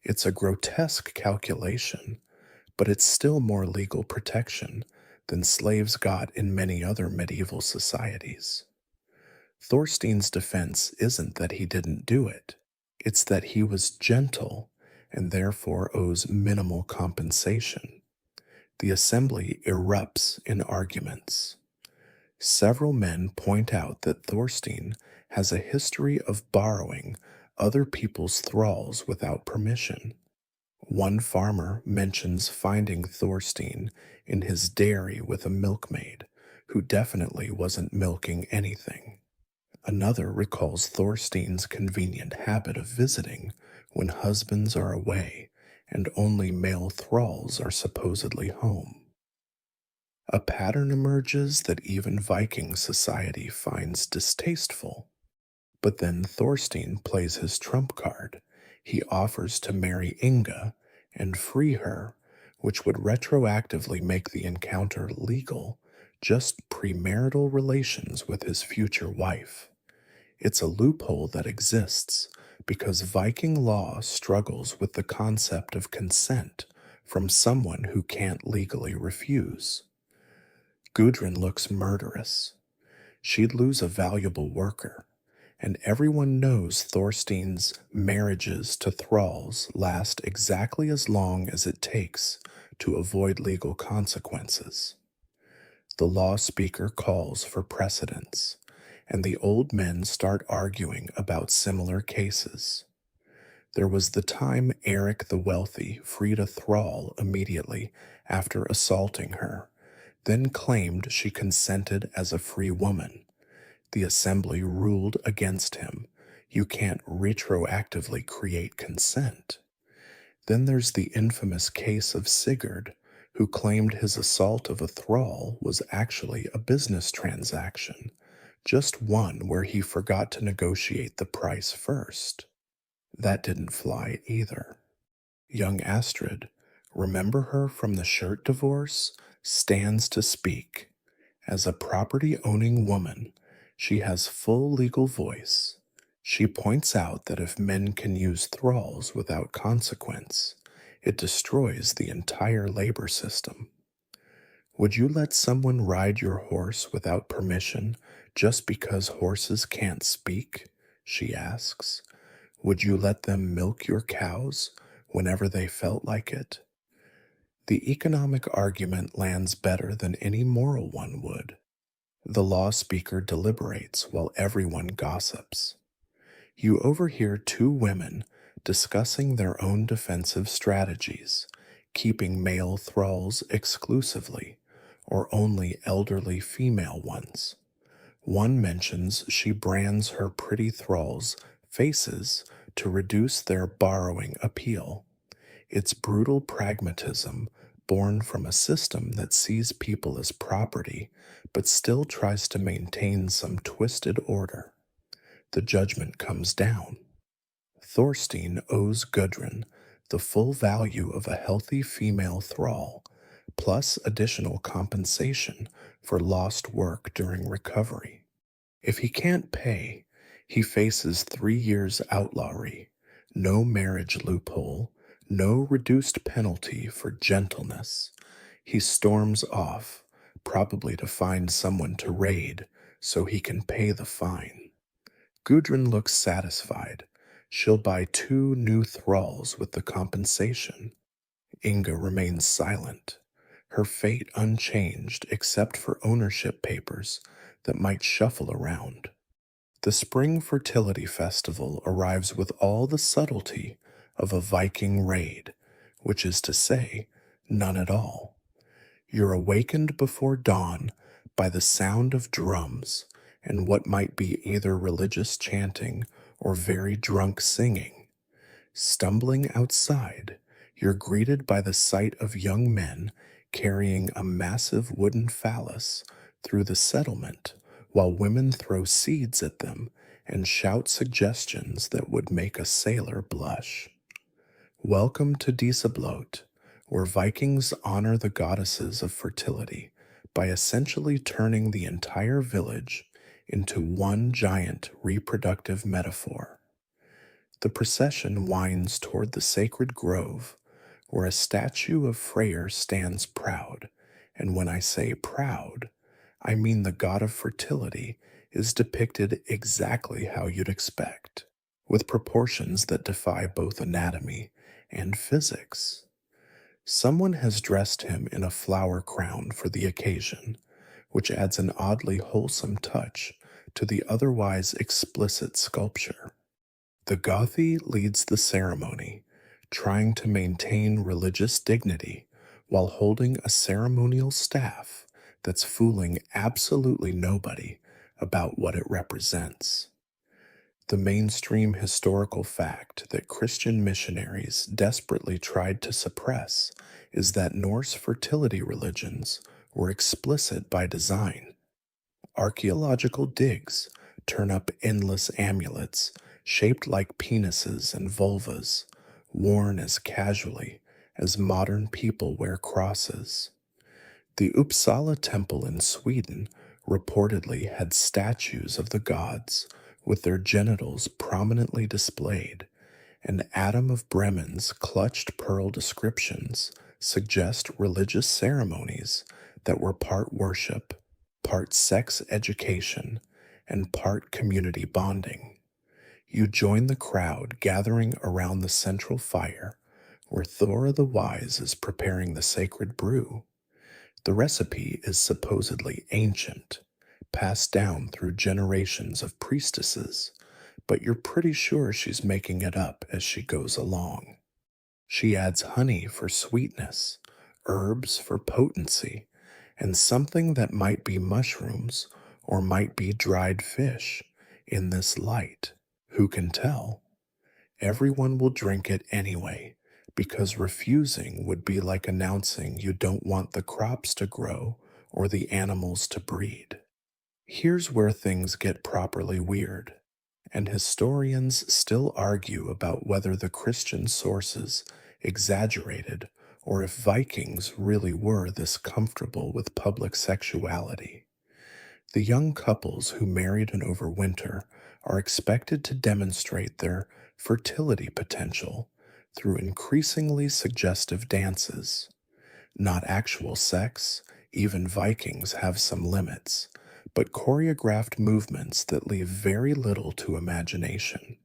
It's a grotesque calculation, but it's still more legal protection than slaves got in many other medieval societies. Thorstein's defense isn't that he didn't do it, it's that he was gentle and therefore owes minimal compensation. The assembly erupts in arguments. Several men point out that Thorstein has a history of borrowing other people's thralls without permission. One farmer mentions finding Thorstein in his dairy with a milkmaid, who definitely wasn't milking anything. Another recalls Thorstein's convenient habit of visiting when husbands are away and only male thralls are supposedly home. A pattern emerges that even Viking society finds distasteful. But then Thorstein plays his trump card. He offers to marry Inga and free her, which would retroactively make the encounter legal, just premarital relations with his future wife. It's a loophole that exists because Viking law struggles with the concept of consent from someone who can't legally refuse. Gudrun looks murderous. She'd lose a valuable worker, and everyone knows Thorstein's marriages to thralls last exactly as long as it takes to avoid legal consequences. The law speaker calls for precedence, and the old men start arguing about similar cases. There was the time Eric the Wealthy freed a thrall immediately after assaulting her, then claimed she consented as a free woman. The assembly ruled against him. You can't retroactively create consent. Then there's the infamous case of Sigurd, who claimed his assault of a thrall was actually a business transaction, just one where he forgot to negotiate the price first. That didn't fly either. Young Astrid, remember her from the shirt divorce, stands to speak. As a property-owning woman, she has full legal voice. She points out that if men can use thralls without consequence, It destroys the entire labor system. Would you let someone ride your horse without permission just because horses can't speak? She asks. Would you let them milk your cows whenever they felt like it? The economic argument lands better than any moral one would. The law speaker deliberates while everyone gossips. You overhear two women discussing their own defensive strategies, keeping male thralls exclusively, or only elderly female ones. One mentions she brands her pretty thralls' faces to reduce their borrowing appeal. It's brutal pragmatism born from a system that sees people as property but still tries to maintain some twisted order. The judgment comes down. Thorstein owes Gudrun the full value of a healthy female thrall, plus additional compensation for lost work during recovery. If he can't pay, he faces 3 years outlawry, no marriage loophole, no reduced penalty for gentleness. He storms off, probably to find someone to raid so he can pay the fine. Gudrun looks satisfied. She'll buy 2 new thralls with the compensation. Inga remains silent, her fate unchanged except for ownership papers that might shuffle around. The Spring Fertility Festival arrives with all the subtlety of a Viking raid, which is to say, none at all. You're awakened before dawn by the sound of drums and what might be either religious chanting or very drunk singing. Stumbling outside, you're greeted by the sight of young men carrying a massive wooden phallus through the settlement while women throw seeds at them and shout suggestions that would make a sailor blush. Welcome to Disablot, where Vikings honor the goddesses of fertility by essentially turning the entire village into one giant reproductive metaphor. The procession winds toward the sacred grove, where a statue of Freyr stands proud, and when I say proud, I mean the god of fertility is depicted exactly how you'd expect, with proportions that defy both anatomy and physics. Someone has dressed him in a flower crown for the occasion, which adds an oddly wholesome touch to the otherwise explicit sculpture. The Gothi leads the ceremony, trying to maintain religious dignity while holding a ceremonial staff that's fooling absolutely nobody about what it represents. The mainstream historical fact that Christian missionaries desperately tried to suppress is that Norse fertility religions were explicit by design. Archaeological digs turn up endless amulets shaped like penises and vulvas, worn as casually as modern people wear crosses. The Uppsala temple in Sweden reportedly had statues of the gods with their genitals prominently displayed, and Adam of Bremen's clutched pearl descriptions suggest religious ceremonies that were part worship, part sex education, and part community bonding. You join the crowd gathering around the central fire, where Thora the Wise is preparing the sacred brew. The recipe is supposedly ancient, passed down through generations of priestesses, but you're pretty sure she's making it up as she goes along. She adds honey for sweetness, herbs for potency, and something that might be mushrooms or might be dried fish in this light. Who can tell? Everyone will drink it anyway, because refusing would be like announcing you don't want the crops to grow or the animals to breed. Here's where things get properly weird, and historians still argue about whether the Christian sources exaggerated or if Vikings really were this comfortable with public sexuality. The young couples who married and overwinter are expected to demonstrate their fertility potential through increasingly suggestive dances. Not actual sex, even Vikings have some limits, but choreographed movements that leave very little to imagination.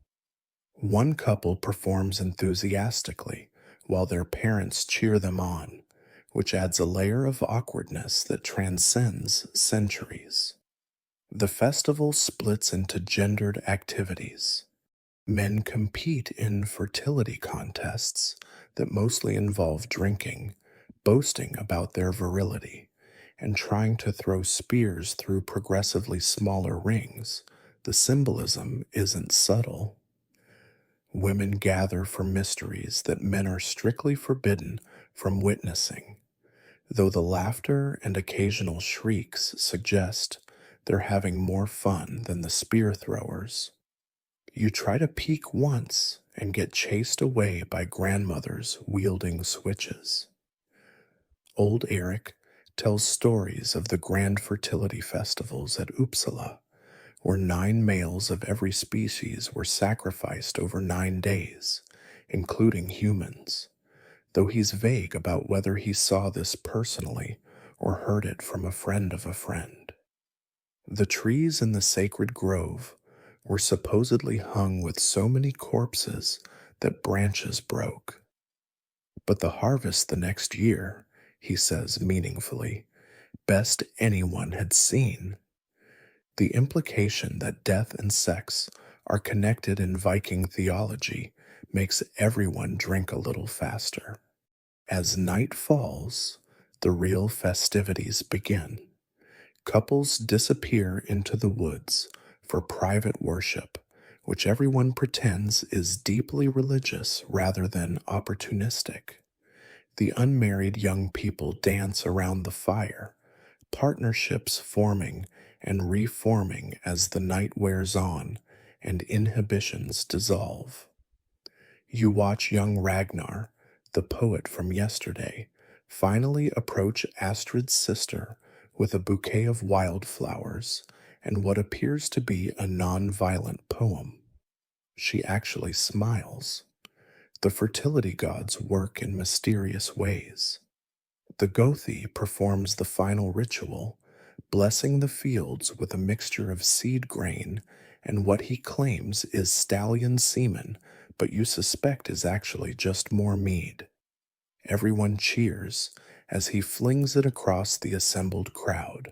One couple performs enthusiastically while their parents cheer them on, which adds a layer of awkwardness that transcends centuries. The festival splits into gendered activities. Men compete in fertility contests that mostly involve drinking, boasting about their virility, and trying to throw spears through progressively smaller rings. The symbolism isn't subtle. Women gather for mysteries that men are strictly forbidden from witnessing, though the laughter and occasional shrieks suggest they're having more fun than the spear throwers. You try to peek once and get chased away by grandmothers wielding switches. Old Eric tells stories of the grand fertility festivals at Uppsala, where 9 males of every species were sacrificed over 9 days, including humans, though he's vague about whether he saw this personally or heard it from a friend of a friend. The trees in the sacred grove were supposedly hung with so many corpses that branches broke. But the harvest the next year, he says meaningfully, best anyone had seen. The implication that death and sex are connected in Viking theology makes everyone drink a little faster. As night falls, the real festivities begin. Couples disappear into the woods for private worship, which everyone pretends is deeply religious rather than opportunistic. The unmarried young people dance around the fire, partnerships forming and reforming as the night wears on and inhibitions dissolve. You watch young Ragnar, the poet from yesterday, finally approach Astrid's sister with a bouquet of wildflowers and what appears to be a non-violent poem. She actually smiles. The fertility gods work in mysterious ways. The Gothi performs the final ritual, blessing the fields with a mixture of seed grain and what he claims is stallion semen, but you suspect is actually just more mead. Everyone cheers as he flings it across the assembled crowd,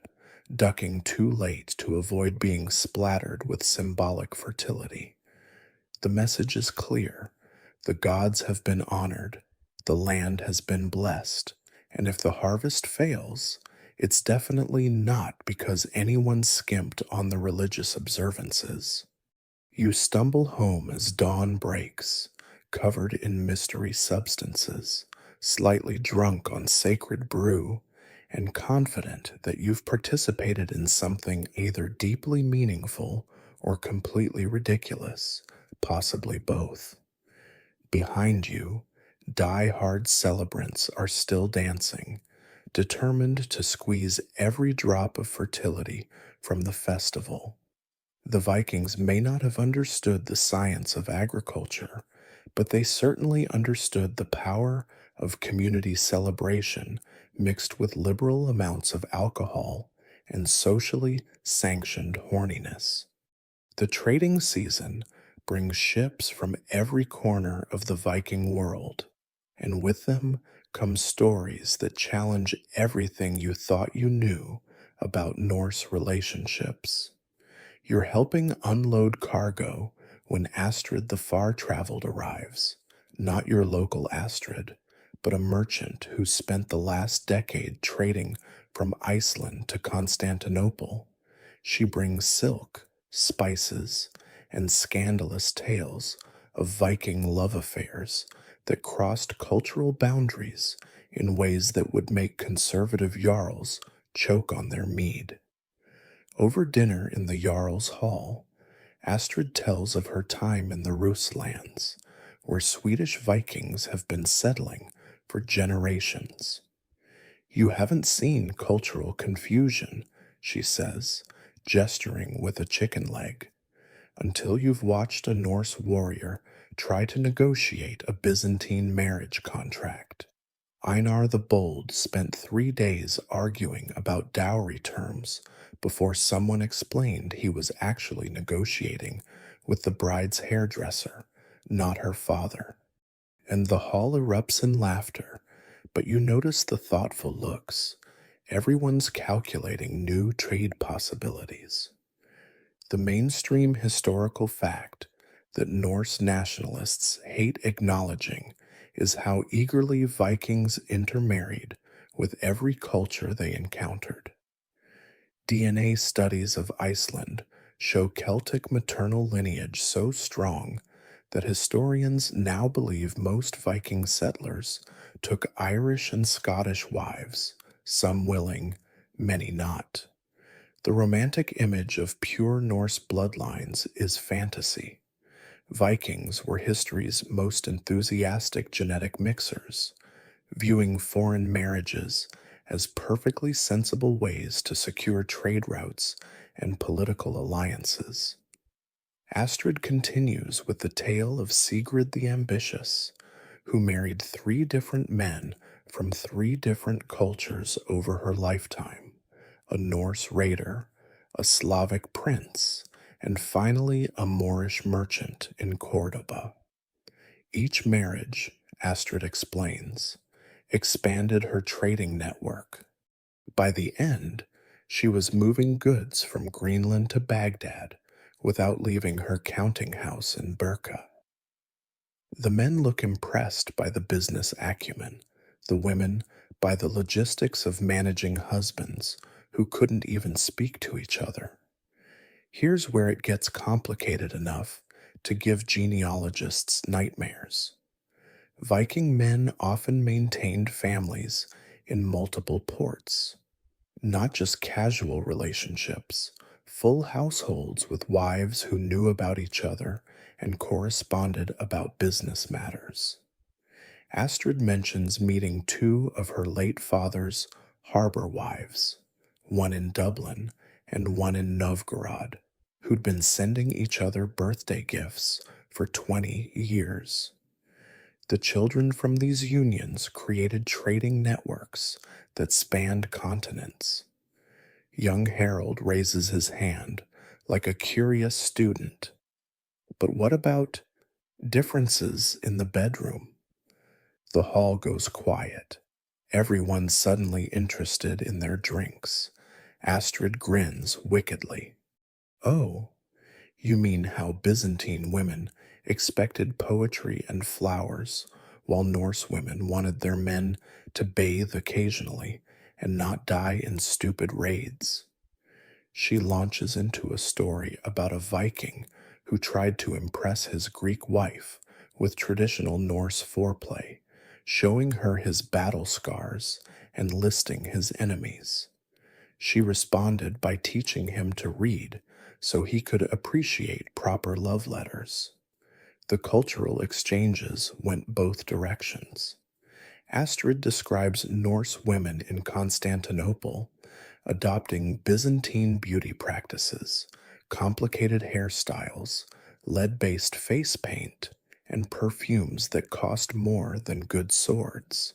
ducking too late to avoid being splattered with symbolic fertility. The message is clear. The gods have been honored, the land has been blessed, and if the harvest fails, it's definitely not because anyone skimped on the religious observances. You stumble home as dawn breaks, covered in mystery substances, slightly drunk on sacred brew, and confident that you've participated in something either deeply meaningful or completely ridiculous, possibly both. Behind you, die-hard celebrants are still dancing, determined to squeeze every drop of fertility from the festival. The Vikings may not have understood the science of agriculture, but they certainly understood the power of community celebration mixed with liberal amounts of alcohol and socially sanctioned horniness. The trading season brings ships from every corner of the Viking world, and with them come stories that challenge everything you thought you knew about Norse relationships. You're helping unload cargo when Astrid the far-traveled arrives, not your local Astrid, but a merchant who spent the last decade trading from Iceland to Constantinople. She brings silk, spices, and scandalous tales of Viking love affairs that crossed cultural boundaries in ways that would make conservative jarls choke on their mead. Over dinner in the Jarl's Hall, Astrid tells of her time in the Ruslands, where Swedish Vikings have been settling for generations. You haven't seen cultural confusion, she says, gesturing with a chicken leg, until you've watched a Norse warrior try to negotiate a Byzantine marriage contract. Einar the Bold spent 3 days arguing about dowry terms before someone explained he was actually negotiating with the bride's hairdresser, not her father. And the hall erupts in laughter, but you notice the thoughtful looks. Everyone's calculating new trade possibilities. The mainstream historical fact that Norse nationalists hate acknowledging is how eagerly Vikings intermarried with every culture they encountered. DNA studies of Iceland show Celtic maternal lineage so strong that historians now believe most Viking settlers took Irish and Scottish wives, some willing, many not. The romantic image of pure Norse bloodlines is fantasy. Vikings were history's most enthusiastic genetic mixers, viewing foreign marriages as perfectly sensible ways to secure trade routes and political alliances. Astrid continues with the tale of Sigrid the Ambitious, who married 3 different men from 3 different cultures over her lifetime: a Norse raider, a Slavic prince, and finally a Moorish merchant in Cordoba. Each marriage, Astrid explains, expanded her trading network. By the end, she was moving goods from Greenland to Baghdad without leaving her counting house in Burka. The men look impressed by the business acumen, the women by the logistics of managing husbands who couldn't even speak to each other. Here's where it gets complicated enough to give genealogists nightmares. Viking men often maintained families in multiple ports, not just casual relationships, full households with wives who knew about each other and corresponded about business matters. Astrid mentions meeting 2 of her late father's harbor wives, one in Dublin and one in Novgorod, who'd been sending each other birthday gifts for 20 years. The children from these unions created trading networks that spanned continents. Young Harold raises his hand like a curious student. But what about differences in the bedroom? The hall goes quiet. Everyone's suddenly interested in their drinks. Astrid grins wickedly. Oh, you mean how Byzantine women expected poetry and flowers, while Norse women wanted their men to bathe occasionally and not die in stupid raids. She launches into a story about a Viking who tried to impress his Greek wife with traditional Norse foreplay, showing her his battle scars and listing his enemies. She responded by teaching him to read so he could appreciate proper love letters. The cultural exchanges went both directions. Astrid describes Norse women in Constantinople adopting Byzantine beauty practices, complicated hairstyles, lead-based face paint, and perfumes that cost more than good swords.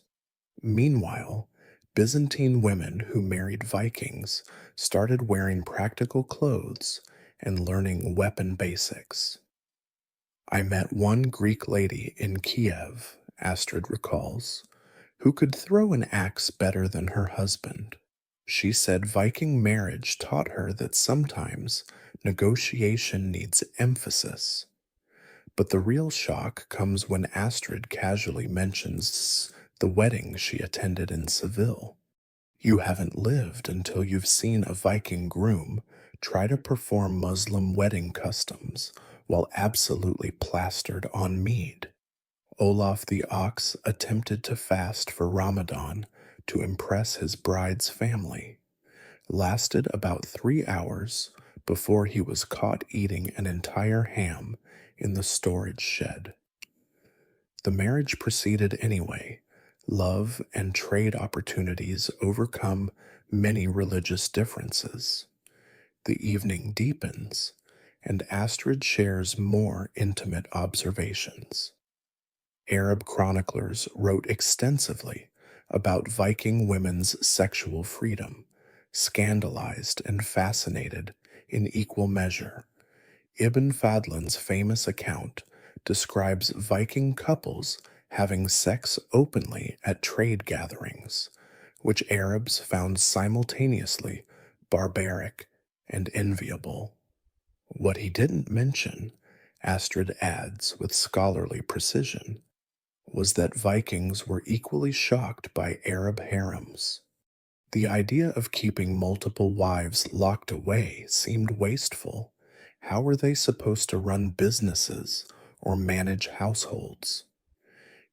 Meanwhile, Byzantine women who married Vikings started wearing practical clothes and learning weapon basics. I met one Greek lady in Kiev, Astrid recalls, who could throw an axe better than her husband. She said Viking marriage taught her that sometimes negotiation needs emphasis. But the real shock comes when Astrid casually mentions the wedding she attended in Seville. You haven't lived until you've seen a Viking groom try to perform Muslim wedding customs while absolutely plastered on mead. Olaf the Ox attempted to fast for Ramadan to impress his bride's family, lasted about 3 hours before he was caught eating an entire ham in the storage shed. The marriage proceeded anyway. Love and trade opportunities overcome many religious differences. The evening deepens, and Astrid shares more intimate observations. Arab chroniclers wrote extensively about Viking women's sexual freedom, scandalized and fascinated in equal measure. Ibn Fadlan's famous account describes Viking couples having sex openly at trade gatherings, which Arabs found simultaneously barbaric and enviable. What he didn't mention, Astrid adds with scholarly precision, was that Vikings were equally shocked by Arab harems. The idea of keeping multiple wives locked away seemed wasteful. How were they supposed to run businesses or manage households?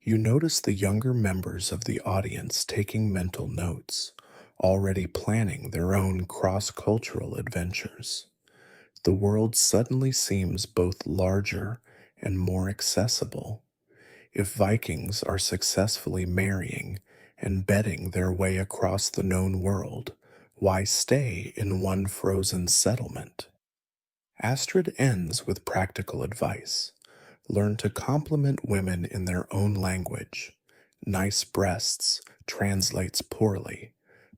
You notice the younger members of the audience taking mental notes, already planning their own cross cultural adventures. The world suddenly seems both larger and more accessible. If Vikings are successfully marrying and betting their way across the known world, why stay in one frozen settlement? Astrid ends with practical advice. Learn to compliment women in their own language. Nice breasts translates poorly,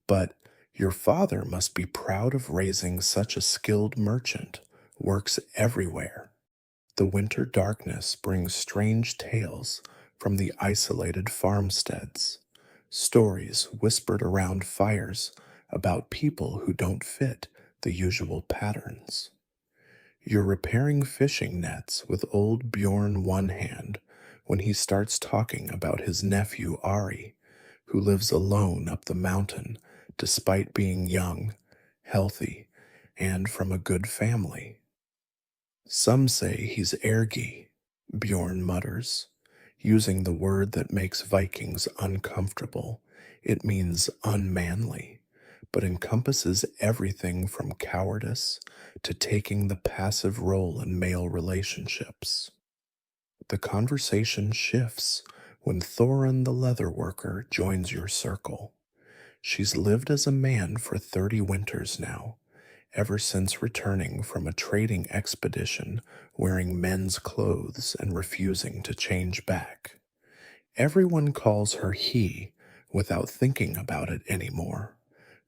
but your father must be proud of raising such a skilled merchant, works everywhere. The winter darkness brings strange tales from the isolated farmsteads, stories whispered around fires about people who don't fit the usual patterns. You're repairing fishing nets with old Bjorn one hand when he starts talking about his nephew Ari, who lives alone up the mountain despite being young, healthy, and from a good family. Some say he's ergi, Bjorn mutters, using the word that makes Vikings uncomfortable. It means unmanly, but encompasses everything from cowardice to taking the passive role in male relationships. The conversation shifts when Thorin the leather worker joins your circle. She's lived as a man for 30 winters now, ever since returning from a trading expedition wearing men's clothes and refusing to change back. Everyone calls her he without thinking about it anymore,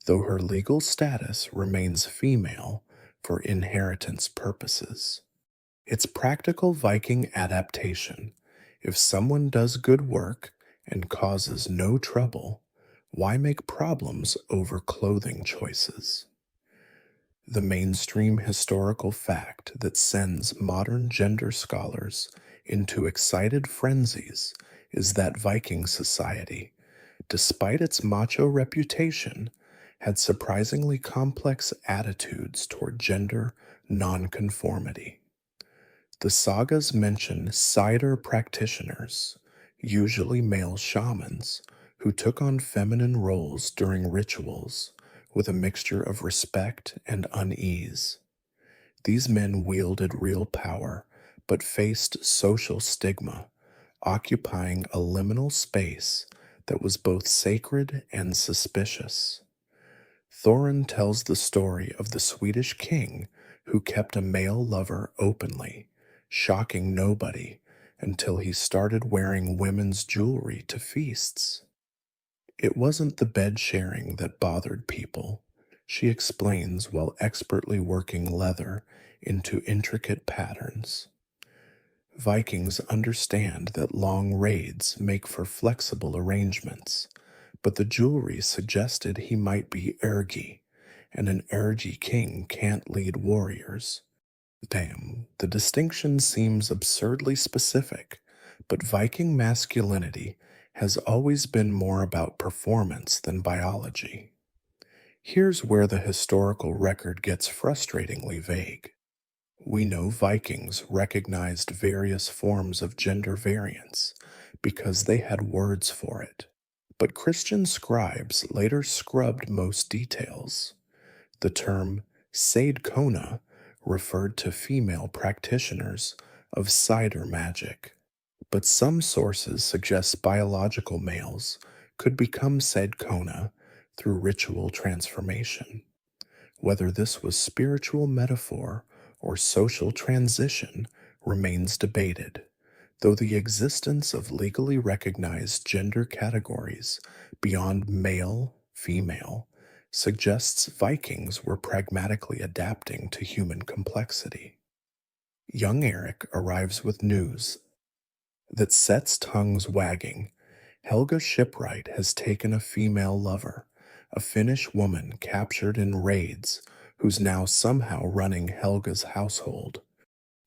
though her legal status remains female for inheritance purposes. It's practical Viking adaptation. If someone does good work and causes no trouble, why make problems over clothing choices? The mainstream historical fact that sends modern gender scholars into excited frenzies is that Viking society, despite its macho reputation, had surprisingly complex attitudes toward gender nonconformity. The sagas mention cider practitioners, usually male shamans, who took on feminine roles during rituals with a mixture of respect and unease. These men wielded real power but faced social stigma, occupying a liminal space that was both sacred and suspicious. Thorin tells the story of the Swedish king who kept a male lover openly, shocking nobody until he started wearing women's jewelry to feasts. It wasn't the bed sharing that bothered people, she explains while expertly working leather into intricate patterns. Vikings understand that long raids make for flexible arrangements, but the jewelry suggested he might be ergi, and an ergi king can't lead warriors. Damn, the distinction seems absurdly specific, but Viking masculinity has always been more about performance than biology. Here's where the historical record gets frustratingly vague. We know Vikings recognized various forms of gender variance because they had words for it, but Christian scribes later scrubbed most details. The term Seidkona referred to female practitioners of cider magic, but some sources suggest biological males could become Seidkona through ritual transformation. Whether this was spiritual metaphor or social transition remains debated, though the existence of legally recognized gender categories beyond male, female, suggests Vikings were pragmatically adapting to human complexity. Young Eric arrives with news that sets tongues wagging. Helga Shipwright has taken a female lover, a Finnish woman captured in raids who's now somehow running Helga's household.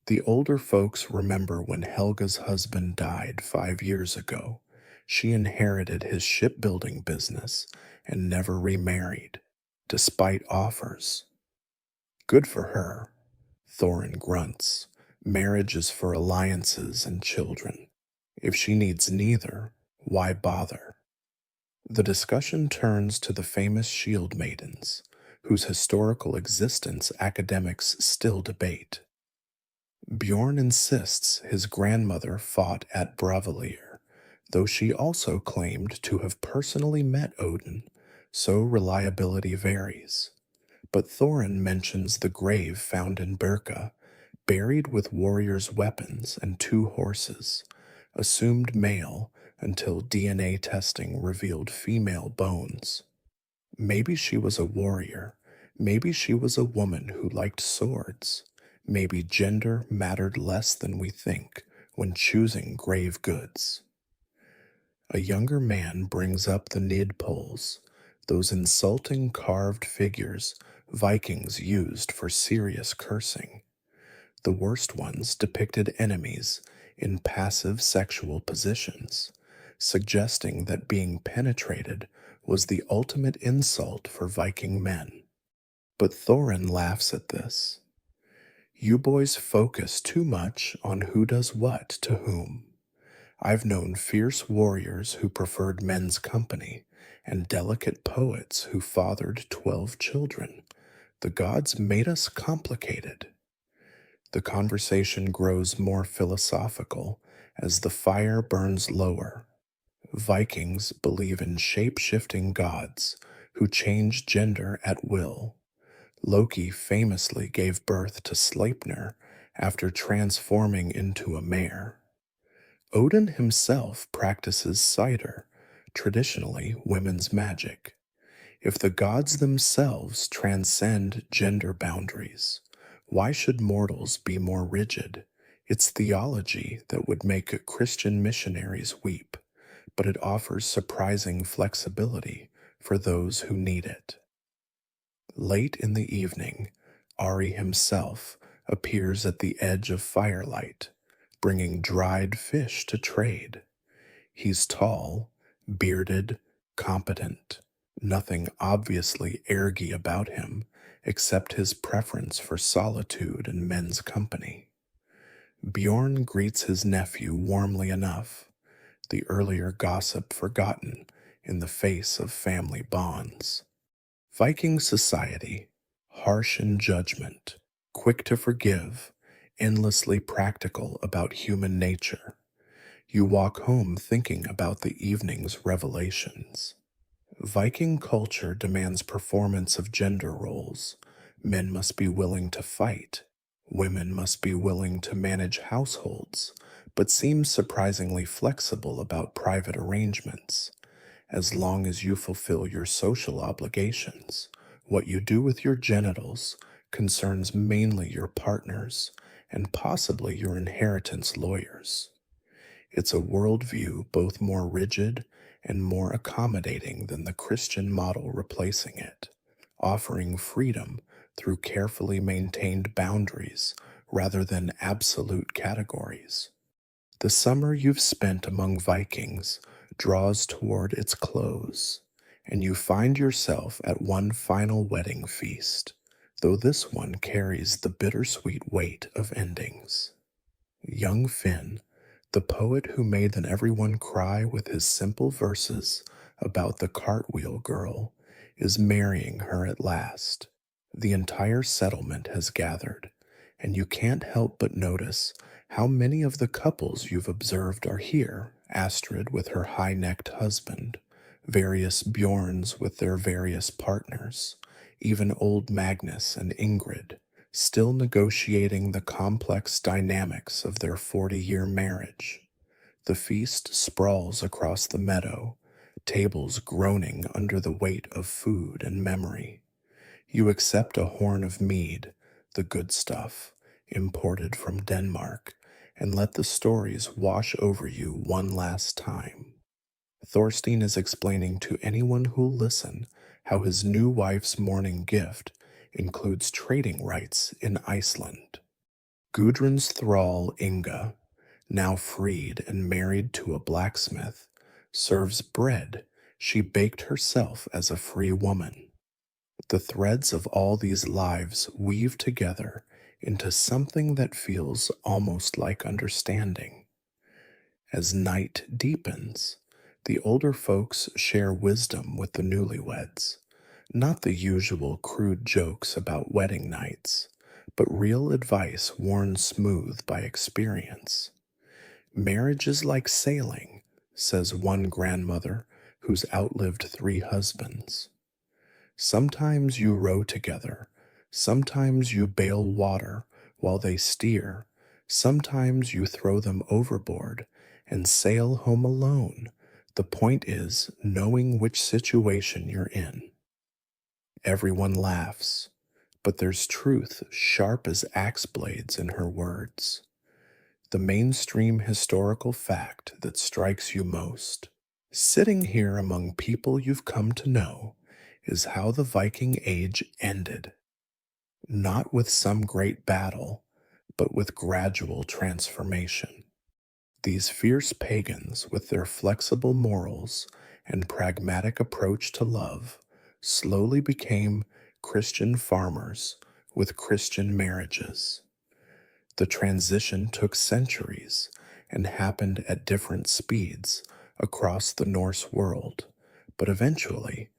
The older folks remember when Helga's husband died 5 years ago. She inherited his shipbuilding business and never remarried, despite offers. Good for her. Thorin grunts. Marriage is for alliances and children. If she needs neither, why bother? The discussion turns to the famous shield maidens, whose historical existence academics still debate. Bjorn insists his grandmother fought at Bravallir, though she also claimed to have personally met Odin, so reliability varies. But Thorin mentions the grave found in Birka, buried with warriors' weapons and 2 horses, assumed male until DNA testing revealed female bones. Maybe she was a warrior. Maybe she was a woman who liked swords. Maybe gender mattered less than we think when choosing grave goods. A younger man brings up the Nid poles, those insulting carved figures Vikings used for serious cursing. The worst ones depicted enemies in passive sexual positions, suggesting that being penetrated was the ultimate insult for Viking men. But Thorin laughs at this. You boys focus too much on who does what to whom. I've known fierce warriors who preferred men's company and delicate poets who fathered 12 children. The gods made us complicated. The conversation grows more philosophical as the fire burns lower. Vikings believe in shape-shifting gods who change gender at will. Loki famously gave birth to Sleipnir after transforming into a mare. Odin himself practices cider, traditionally women's magic. If the gods themselves transcend gender boundaries, why should mortals be more rigid? It's theology that would make Christian missionaries weep, but it offers surprising flexibility for those who need it. Late in the evening, Ari himself appears at the edge of firelight, bringing dried fish to trade. He's tall, bearded, competent, nothing obviously ergy about him except his preference for solitude and men's company. Bjorn greets his nephew warmly enough, the earlier gossip forgotten in the face of family bonds. Viking society, harsh in judgment, quick to forgive, endlessly practical about human nature. You walk home thinking about the evening's revelations. Viking culture demands performance of gender roles. Men must be willing to fight. Women must be willing to manage households, but seems surprisingly flexible about private arrangements. As long as you fulfill your social obligations, what you do with your genitals concerns mainly your partners and possibly your inheritance lawyers. It's a worldview both more rigid and more accommodating than the Christian model replacing it, offering freedom through carefully maintained boundaries rather than absolute categories. The summer you've spent among Vikings draws toward its close, and you find yourself at one final wedding feast, though this one carries the bittersweet weight of endings. Young Finn, the poet who made everyone cry with his simple verses about the cartwheel girl, is marrying her at last. The entire settlement has gathered, and you can't help but notice how many of the couples you've observed are here. Astrid with her high-necked husband, various Bjorns with their various partners, even old Magnus and Ingrid, still negotiating the complex dynamics of their 40-year marriage. The feast sprawls across the meadow, tables groaning under the weight of food and memory. You accept a horn of mead, the good stuff, imported from Denmark, and let the stories wash over you one last time. Thorstein is explaining to anyone who'll listen how his new wife's morning gift includes trading rights in Iceland. Gudrun's thrall Inga, now freed and married to a blacksmith, serves bread she baked herself as a free woman. The threads of all these lives weave together into something that feels almost like understanding. As night deepens, the older folks share wisdom with the newlyweds, not the usual crude jokes about wedding nights, but real advice worn smooth by experience. Marriage is like sailing, says one grandmother who's outlived 3 husbands. Sometimes you row together, sometimes you bail water while they steer, sometimes you throw them overboard and sail home alone. The point is knowing which situation you're in. Everyone laughs, but there's truth sharp as axe blades in her words. The mainstream historical fact that strikes you most. Sitting here among people you've come to know is how the Viking Age ended. Not with some great battle, but with gradual transformation. These fierce pagans, with their flexible morals and pragmatic approach to love, slowly became Christian farmers with Christian marriages. The transition took centuries and happened at different speeds across the Norse world, but eventually,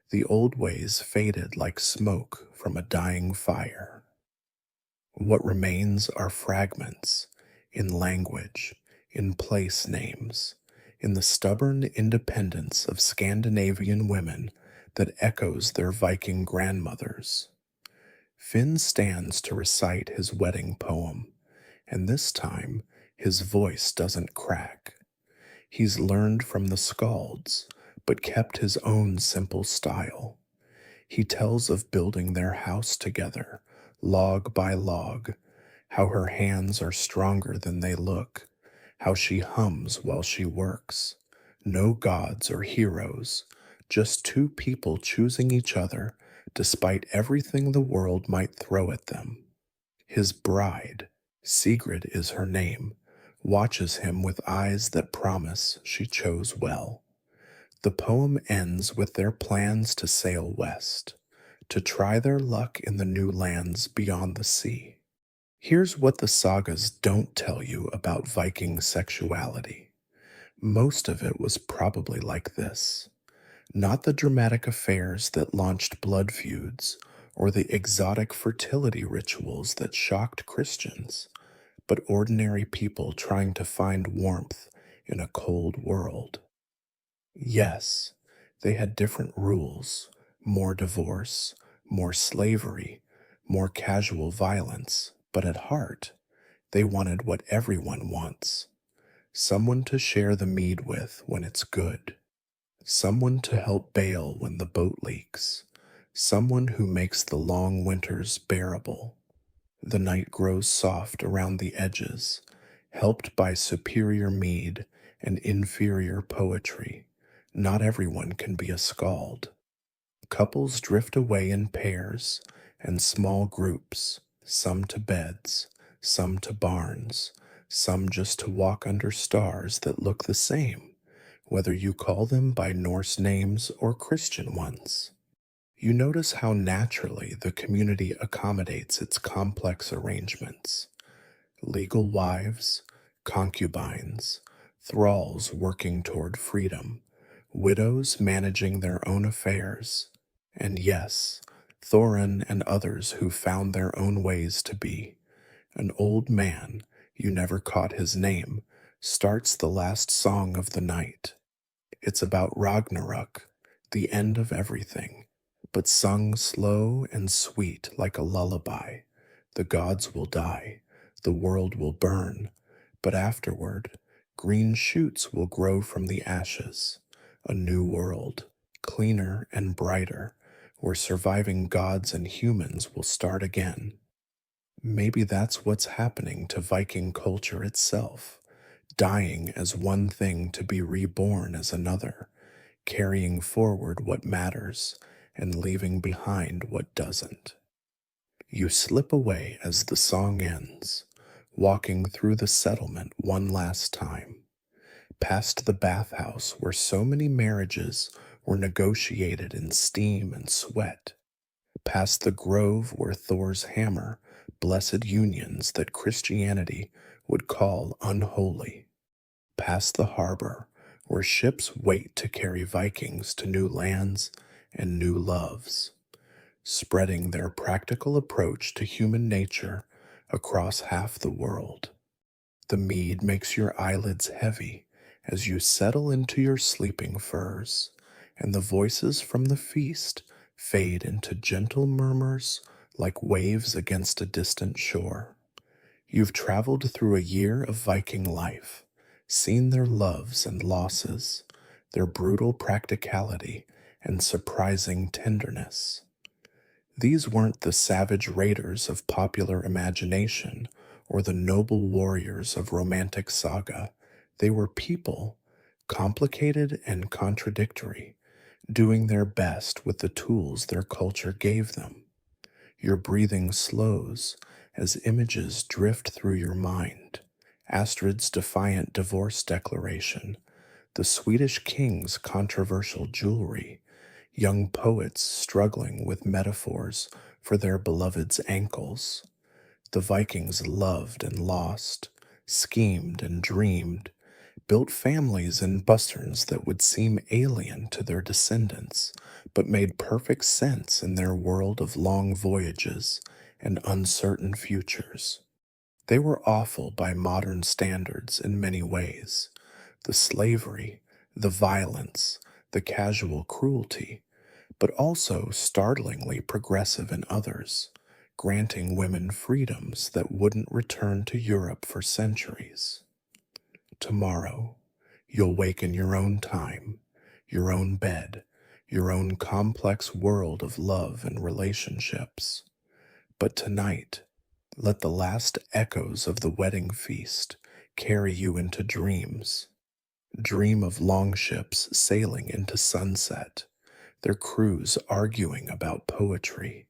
the old ways faded like smoke from a dying fire. What remains are fragments in language, in place names, in the stubborn independence of Scandinavian women that echoes their Viking grandmothers. Finn stands to recite his wedding poem, and this time his voice doesn't crack. He's learned from the skalds, but kept his own simple style. He tells of building their house together, log by log, how her hands are stronger than they look, how she hums while she works. No gods or heroes, just 2 people choosing each other despite everything the world might throw at them. His bride, Sigrid is her name, watches him with eyes that promise she chose well. The poem ends with their plans to sail west, to try their luck in the new lands beyond the sea. Here's what the sagas don't tell you about Viking sexuality. Most of it was probably like this. Not the dramatic affairs that launched blood feuds or the exotic fertility rituals that shocked Christians, but ordinary people trying to find warmth in a cold world. Yes, they had different rules, more divorce, more slavery, more casual violence, but at heart, they wanted what everyone wants. Someone to share the mead with when it's good. Someone to help bail when the boat leaks. Someone who makes the long winters bearable. The night grows soft around the edges, helped by superior mead and inferior poetry. Not everyone can be a skald. Couples drift away in pairs and small groups, some to beds, some to barns, some just to walk under stars that look the same, whether you call them by Norse names or Christian ones. You notice how naturally the community accommodates its complex arrangements. Legal wives, concubines, thralls working toward freedom, widows managing their own affairs, and yes, Thorin and others who found their own ways to be. An old man, you never caught his name, starts the last song of the night. It's about Ragnarok, the end of everything, but sung slow and sweet like a lullaby. The gods will die, the world will burn, but afterward, green shoots will grow from the ashes. A new world, cleaner and brighter, where surviving gods and humans will start again. Maybe that's what's happening to Viking culture itself, dying as one thing to be reborn as another, carrying forward what matters and leaving behind what doesn't. You slip away as the song ends, walking through the settlement one last time, past the bathhouse where so many marriages were negotiated in steam and sweat, past the grove where Thor's hammer blessed unions that Christianity would call unholy, past the harbor where ships wait to carry Vikings to new lands and new loves, spreading their practical approach to human nature across half the world. The mead makes your eyelids heavy as you settle into your sleeping furs, and the voices from the feast fade into gentle murmurs like waves against a distant shore. You've traveled through a year of Viking life, seen their loves and losses, their brutal practicality and surprising tenderness. These weren't the savage raiders of popular imagination or the noble warriors of romantic saga. They were people, complicated and contradictory, doing their best with the tools their culture gave them. Your breathing slows as images drift through your mind. Astrid's defiant divorce declaration, the Swedish king's controversial jewelry, young poets struggling with metaphors for their beloved's ankles. The Vikings loved and lost, schemed and dreamed, built families in busterns that would seem alien to their descendants, but made perfect sense in their world of long voyages and uncertain futures. They were awful by modern standards in many ways. The slavery, the violence, the casual cruelty, but also startlingly progressive in others, granting women freedoms that wouldn't return to Europe for centuries. Tomorrow, you'll wake in your own time, your own bed, your own complex world of love and relationships. But tonight, let the last echoes of the wedding feast carry you into dreams. Dream of longships sailing into sunset, their crews arguing about poetry.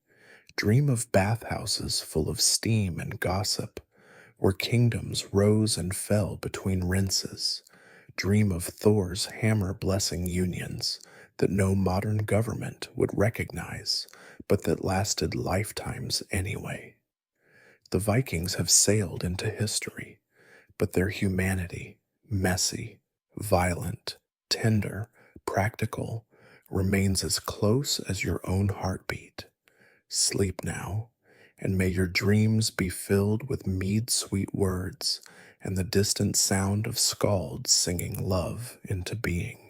Dream of bathhouses full of steam and gossip, where kingdoms rose and fell between rinses. Dream of Thor's hammer blessing unions that no modern government would recognize, but that lasted lifetimes anyway. The Vikings have sailed into history, but their humanity, messy, violent, tender, practical, remains as close as your own heartbeat. Sleep now, and may your dreams be filled with mead-sweet words and the distant sound of skalds singing love into being.